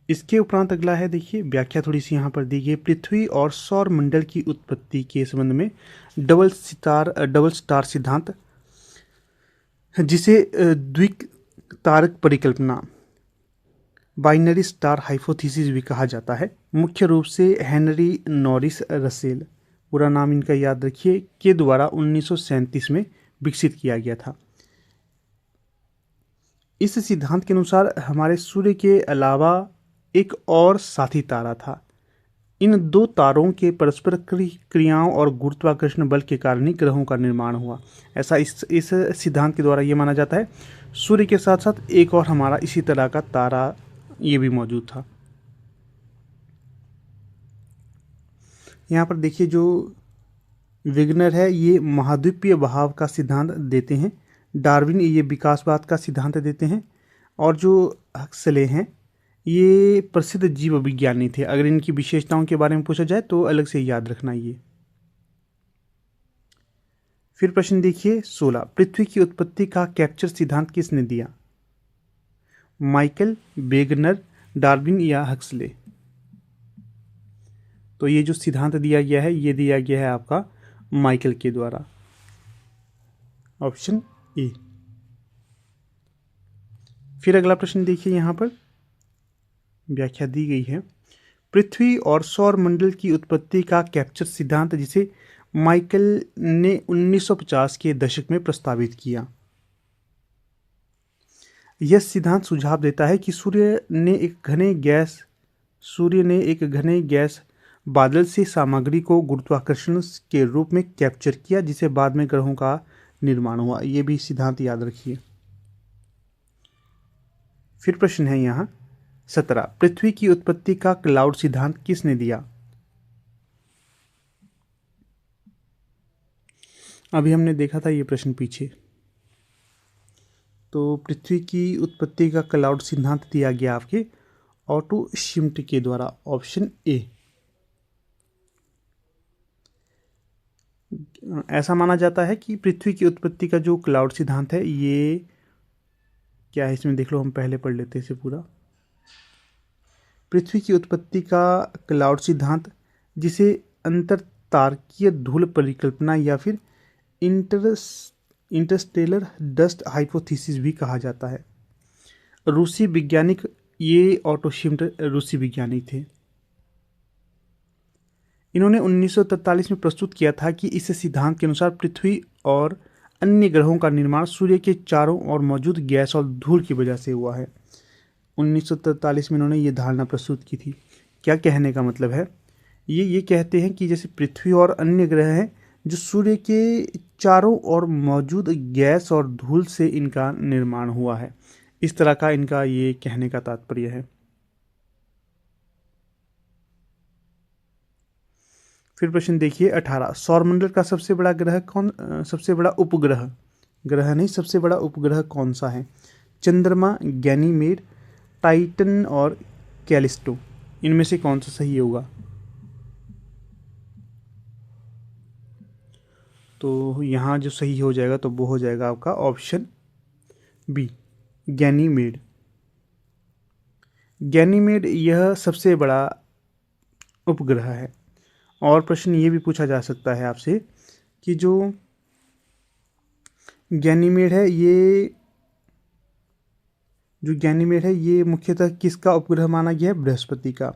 इसके उपरांत अगला है, देखिए व्याख्या थोड़ी सी यहाँ पर दी गई। पृथ्वी और सौर मंडल की उत्पत्ति के संबंध में डबल स्टार सिद्धांत, जिसे द्वितारक परिकल्पना, बाइनरी स्टार हाइपोथेसिस भी कहा जाता है, मुख्य रूप से हेनरी नॉरिस रसेल, पूरा नाम इनका याद रखिए, के द्वारा 1937 में विकसित किया गया था। इस सिद्धांत के अनुसार हमारे सूर्य के अलावा एक और साथी तारा था। इन दो तारों के परस्पर क्रियाओं और गुरुत्वाकर्षण बल के कारण ही ग्रहों का निर्माण हुआ। ऐसा इस सिद्धांत के द्वारा ये माना जाता है। सूर्य के साथ साथ एक और हमारा इसी तरह का तारा ये भी मौजूद था। यहाँ पर देखिए, जो विग्नर है ये महाद्वीपीय बहाव का सिद्धांत देते हैं, डार्विन ये विकासवाद का सिद्धांत देते हैं, और जो हक्सले हैं ये प्रसिद्ध जीव विज्ञानी थे। अगर इनकी विशेषताओं के बारे में पूछा जाए तो अलग से याद रखना ये। फिर प्रश्न देखिए 16, पृथ्वी की उत्पत्ति का कैप्चर सिद्धांत किसने दिया? माइकल, वेगनर, डार्विन या हक्सले? तो ये जो सिद्धांत दिया गया है ये दिया गया है आपका माइकल के द्वारा, ऑप्शन ए। फिर अगला प्रश्न देखिए, यहाँ पर व्याख्या दी गई है, पृथ्वी और सौर मंडल की उत्पत्ति का कैप्चर सिद्धांत जिसे माइकल ने 1950 के दशक में प्रस्तावित किया। यह सिद्धांत सुझाव देता है कि सूर्य ने एक घने गैस बादल से सामग्री को गुरुत्वाकर्षण के रूप में कैप्चर किया, जिसे बाद में ग्रहों का निर्माण हुआ। यह भी सिद्धांत याद रखिए। फिर प्रश्न है यहाँ, 17 पृथ्वी की उत्पत्ति का क्लाउड सिद्धांत किसने दिया? अभी हमने देखा था ये प्रश्न पीछे। तो पृथ्वी की उत्पत्ति का क्लाउड सिद्धांत दिया गया आपके ऑटो शिम्ट के द्वारा, ऑप्शन ए। ऐसा माना जाता है कि पृथ्वी की उत्पत्ति का जो क्लाउड सिद्धांत है ये क्या है, इसमें देख लो, हम पहले पढ़ लेते हैं इसे पूरा। पृथ्वी की उत्पत्ति का क्लाउड सिद्धांत, जिसे अंतरतारकीय धूल परिकल्पना या फिर इंटरस्टेलर डस्ट हाइपोथेसिस भी कहा जाता है। रूसी वैज्ञानिक, ये ऑटो शिम्ट रूसी वैज्ञानिक थे। इन्होंने 1943 में प्रस्तुत किया था कि इस सिद्धांत के अनुसार पृथ्वी और अन्य ग्रहों का निर्माण सूर्य के चारों ओर मौजूद गैस और धूल की वजह से हुआ है। 1943 में इन्होंने ये धारणा प्रस्तुत की थी। क्या कहने का मतलब है, ये कहते हैं कि जैसे पृथ्वी और अन्य ग्रह हैं जो सूर्य के चारों ओर मौजूद गैस और धूल से इनका निर्माण हुआ है। इस तरह का इनका ये कहने का तात्पर्य है। फिर प्रश्न देखिए 18 सौरमंडल का सबसे बड़ा ग्रह कौन, सबसे बड़ा उपग्रह, ग्रह नहीं, सबसे बड़ा उपग्रह कौन सा है? चंद्रमा, गैनीमेड, टाइटन और कैलिस्टो, इनमें से कौन सा सही होगा? तो यहाँ जो सही हो जाएगा तो वो हो जाएगा आपका ऑप्शन बी, गैनीमेड। गैनीमेड यह सबसे बड़ा उपग्रह है। और प्रश्न ये भी पूछा जा सकता है आपसे कि जो गैनीमेड है ये मुख्यतः किसका उपग्रह माना गया है? बृहस्पति का।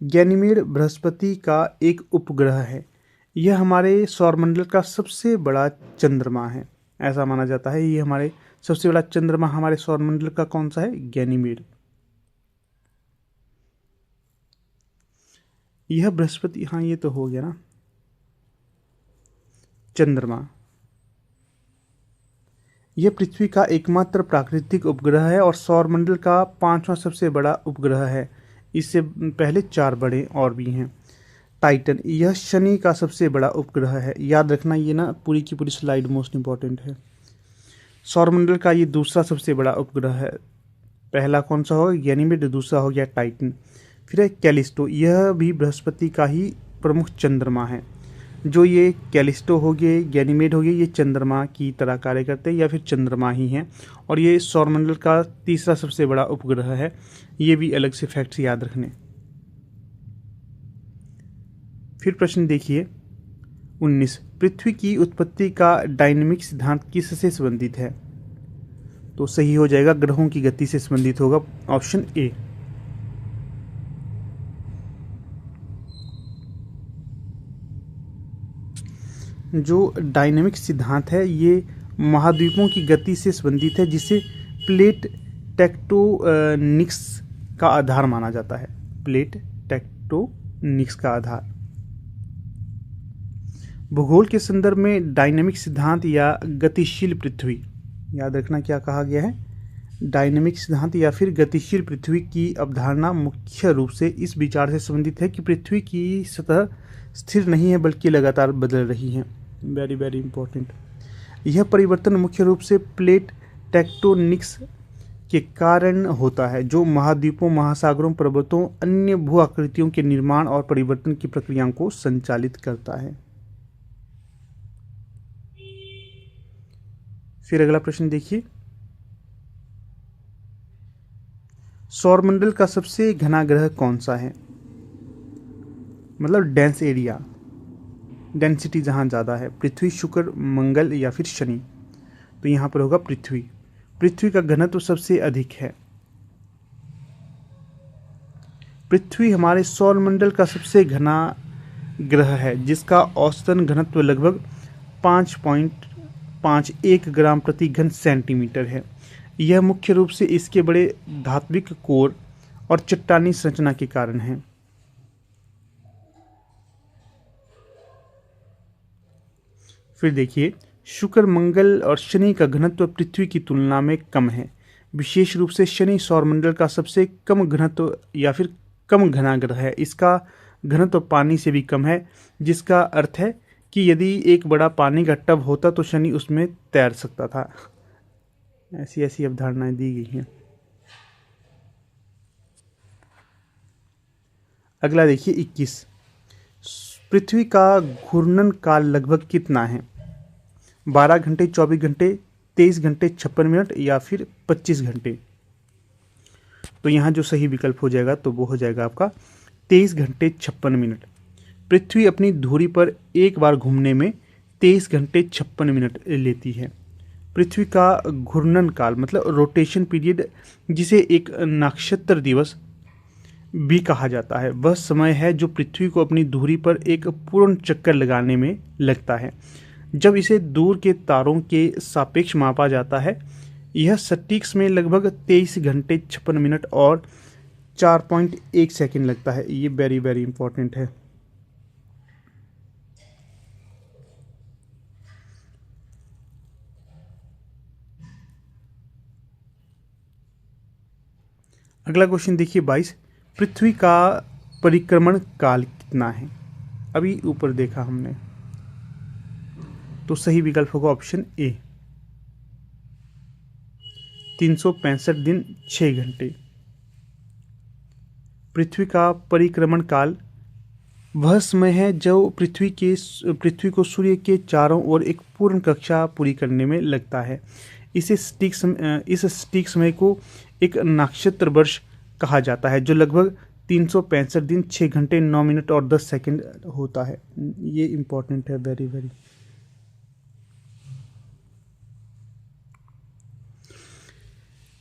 गैनीमेड बृहस्पति का एक उपग्रह है। यह हमारे सौरमंडल का सबसे बड़ा चंद्रमा है। ऐसा माना जाता है ये हमारे सबसे बड़ा चंद्रमा हमारे सौरमंडल का कौन सा है? गैनीमेड। यह बृहस्पति, हाँ ये तो हो गया ना, चंद्रमा। यह पृथ्वी का एकमात्र प्राकृतिक उपग्रह है और सौरमंडल का 5वां सबसे बड़ा उपग्रह है। इससे पहले 4 बड़े और भी हैं। टाइटन, यह शनि का सबसे बड़ा उपग्रह है। याद रखना, ये ना पूरी की पूरी स्लाइड मोस्ट इंपॉर्टेंट है। सौरमंडल का ये दूसरा सबसे बड़ा उपग्रह है। पहला कौन सा होगा? गैनीमेड, दूसरा हो गया टाइटन। फिर है कैलिस्टो, यह भी बृहस्पति का ही प्रमुख चंद्रमा है। जो ये कैलिस्टो हो गए, गैनीमेड हो गए, ये चंद्रमा की तरह कार्य करते हैं या फिर चंद्रमा ही हैं। और ये सौरमंडल का तीसरा सबसे बड़ा उपग्रह है। ये भी अलग से फैक्ट्स याद रखने। फिर प्रश्न देखिए 19 पृथ्वी की उत्पत्ति का डायनेमिक सिद्धांत किससे संबंधित है? तो सही हो जाएगा ग्रहों की गति से संबंधित होगा, ऑप्शन ए। जो डायनेमिक सिद्धांत है ये महाद्वीपों की गति से संबंधित है, जिसे प्लेट टेक्टोनिक्स का आधार माना जाता है। प्लेट टेक्टोनिक्स का आधार। भूगोल के संदर्भ में डायनेमिक सिद्धांत या गतिशील पृथ्वी, याद रखना क्या कहा गया है? डायनेमिक सिद्धांत या फिर गतिशील पृथ्वी की अवधारणा मुख्य रूप से इस विचार से संबंधित है कि पृथ्वी की सतह स्थिर नहीं है बल्कि लगातार बदल रही है। Very very important. यह परिवर्तन मुख्य रूप से प्लेट टेक्टोनिक्स के कारण होता है, जो महाद्वीपों, महासागरों, पर्वतों, अन्य भू आकृतियों के निर्माण और परिवर्तन की प्रक्रियाओं को संचालित करता है। फिर अगला प्रश्न देखिए, सौरमंडल का सबसे घना ग्रह कौन सा है? मतलब डेंस एरिया, डेंसिटी जहां ज़्यादा है। पृथ्वी, शुक्र, मंगल या फिर शनि? तो यहाँ पर होगा पृथ्वी। पृथ्वी का घनत्व सबसे अधिक है। पृथ्वी हमारे सौरमंडल का सबसे घना ग्रह है, जिसका औसतन घनत्व लगभग 5.51 ग्राम प्रति घन सेंटीमीटर है। यह मुख्य रूप से इसके बड़े धात्विक कोर और चट्टानी संरचना के कारण है। फिर देखिए, शुक्र, मंगल और शनि का घनत्व पृथ्वी की तुलना में कम है। विशेष रूप से शनि सौरमंडल का सबसे कम घनत्व या फिर कम घना ग्रह है। इसका घनत्व पानी से भी कम है, जिसका अर्थ है कि यदि एक बड़ा पानी का टब होता तो शनि उसमें तैर सकता था। ऐसी ऐसी अवधारणाएं दी गई हैं। अगला देखिए 21। पृथ्वी का घूर्णन काल लगभग कितना है? 12 घंटे, 24 घंटे, 23 घंटे 56 मिनट या फिर 25 घंटे। तो यहाँ जो सही विकल्प हो जाएगा तो वो हो जाएगा आपका 23 घंटे 56 मिनट। पृथ्वी अपनी धुरी पर एक बार घूमने में 23 घंटे 56 मिनट लेती है। पृथ्वी का घूर्णन काल मतलब रोटेशन पीरियड, जिसे एक नक्षत्र दिवस भी कहा जाता है, वह समय है जो पृथ्वी को अपनी धुरी पर एक पूर्ण चक्कर लगाने में लगता है। जब इसे दूर के तारों के सापेक्ष मापा जाता है, यह सटीक में लगभग 23 घंटे 56 मिनट और 4.1 सेकंड लगता है। ये वेरी वेरी इंपॉर्टेंट है। अगला क्वेश्चन देखिए 22। पृथ्वी का परिक्रमण काल कितना है? अभी ऊपर देखा हमने, तो सही विकल्प होगा ऑप्शन ए 365 दिन 6 घंटे। पृथ्वी का परिक्रमण काल वह समय है जो पृथ्वी को सूर्य के चारों ओर एक पूर्ण कक्षा पूरी करने में लगता है। इस सटीक समय को एक नक्षत्र वर्ष कहा जाता है, जो लगभग 365 दिन 6 घंटे 9 मिनट और 10 सेकंड होता है। ये इंपॉर्टेंट है, वेरी वेरी।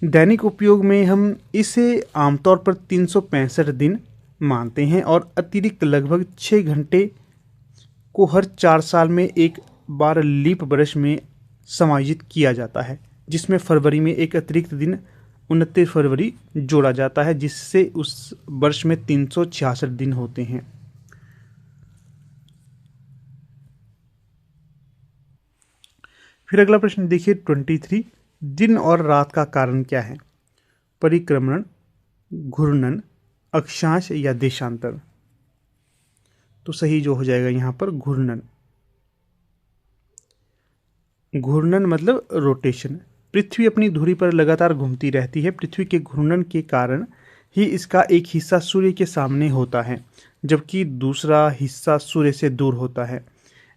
दैनिक उपयोग में हम इसे आमतौर पर 365 दिन मानते हैं और अतिरिक्त लगभग 6 घंटे को हर 4 साल में एक बार लीप वर्ष में समायोजित किया जाता है, जिसमें फरवरी में एक अतिरिक्त दिन 29 फरवरी जोड़ा जाता है, जिससे उस वर्ष में 366 दिन होते हैं। फिर अगला प्रश्न देखिए 23। दिन और रात का कारण क्या है? परिक्रमण, घूर्णन, अक्षांश या देशांतर। तो सही जो हो जाएगा यहाँ पर घूर्णन। घूर्णन मतलब रोटेशन। पृथ्वी अपनी धुरी पर लगातार घूमती रहती है। पृथ्वी के घूर्णन के कारण ही इसका एक हिस्सा सूर्य के सामने होता है, जबकि दूसरा हिस्सा सूर्य से दूर होता है।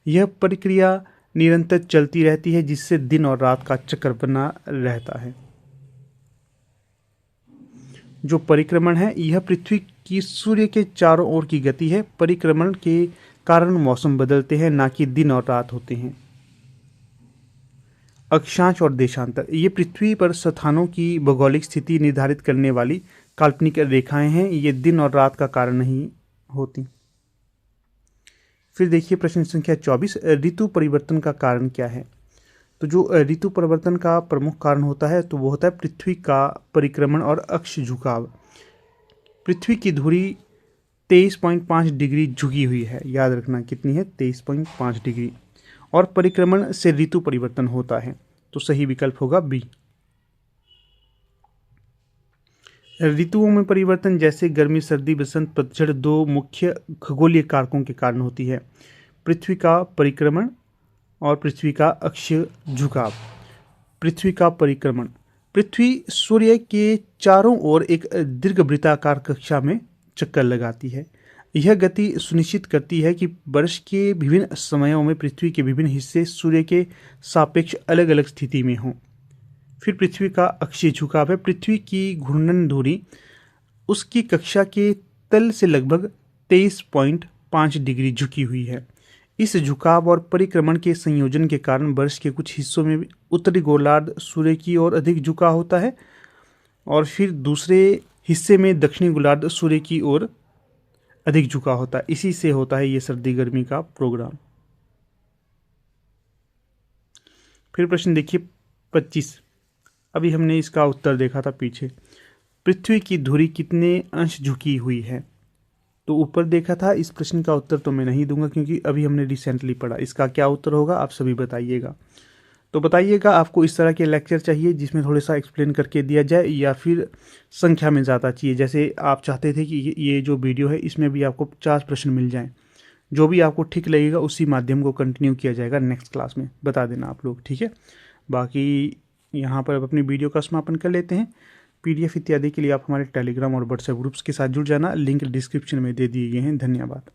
यह प्रक्रिया निरंतर चलती रहती है, जिससे दिन और रात का चक्र बना रहता है। जो परिक्रमण है यह पृथ्वी की सूर्य के चारों ओर की गति है। परिक्रमण के कारण मौसम बदलते हैं, ना कि दिन और रात होते हैं। अक्षांश और देशांतर, ये पृथ्वी पर स्थानों की भौगोलिक स्थिति निर्धारित करने वाली काल्पनिक रेखाएं हैं। ये दिन और रात का कारण नहीं होती। फिर देखिए प्रश्न संख्या 24। ऋतु परिवर्तन का कारण क्या है? तो जो ऋतु परिवर्तन का प्रमुख कारण होता है तो वो होता है पृथ्वी का परिक्रमण और अक्ष झुकाव। पृथ्वी की धुरी 23.5 डिग्री झुकी हुई है। याद रखना कितनी है? 23.5 डिग्री। और परिक्रमण से ऋतु परिवर्तन होता है। तो सही विकल्प होगा बी। ऋतुओं में परिवर्तन जैसे गर्मी, सर्दी, बसंत, पतझड़ दो मुख्य खगोलीय कारकों के कारण होती है: पृथ्वी का परिक्रमण और पृथ्वी का अक्षीय झुकाव। पृथ्वी का परिक्रमण, पृथ्वी सूर्य के चारों ओर एक दीर्घवृत्ताकार कक्षा में चक्कर लगाती है। यह गति सुनिश्चित करती है कि वर्ष के विभिन्न समयों में पृथ्वी के विभिन्न हिस्से सूर्य के सापेक्ष अलग अलग स्थिति में हों। फिर पृथ्वी का अक्षीय झुकाव है। पृथ्वी की घूर्णन धुरी उसकी कक्षा के तल से लगभग 23.5 डिग्री झुकी हुई है। इस झुकाव और परिक्रमण के संयोजन के कारण वर्ष के कुछ हिस्सों में उत्तरी गोलार्ध सूर्य की ओर अधिक झुका होता है और फिर दूसरे हिस्से में दक्षिणी गोलार्ध सूर्य की ओर अधिक झुका होता है। इसी से होता है ये सर्दी गर्मी का प्रोग्राम। फिर प्रश्न देखिए 25। अभी हमने इसका उत्तर देखा था पीछे। पृथ्वी की धुरी कितने अंश झुकी हुई है? तो ऊपर देखा था। इस प्रश्न का उत्तर तो मैं नहीं दूंगा क्योंकि अभी हमने रिसेंटली पढ़ा। इसका क्या उत्तर होगा आप सभी बताइएगा। तो बताइएगा आपको इस तरह के लेक्चर चाहिए जिसमें थोड़ा सा एक्सप्लेन करके दिया जाए, या फिर संख्या में ज़्यादा चाहिए। जैसे आप चाहते थे कि ये जो वीडियो है इसमें भी आपको 50 प्रश्न मिल जाएं, जो भी आपको ठीक लगेगा उसी माध्यम को कंटिन्यू किया जाएगा नेक्स्ट क्लास में, बता देना आप लोग, ठीक है। बाकी यहाँ पर अब अपनी वीडियो का समापन कर लेते हैं। PDF इत्यादि के लिए आप हमारे टेलीग्राम और व्हाट्सएप ग्रुप्स के साथ जुड़ जाना, लिंक डिस्क्रिप्शन में दे दिए गए हैं। धन्यवाद।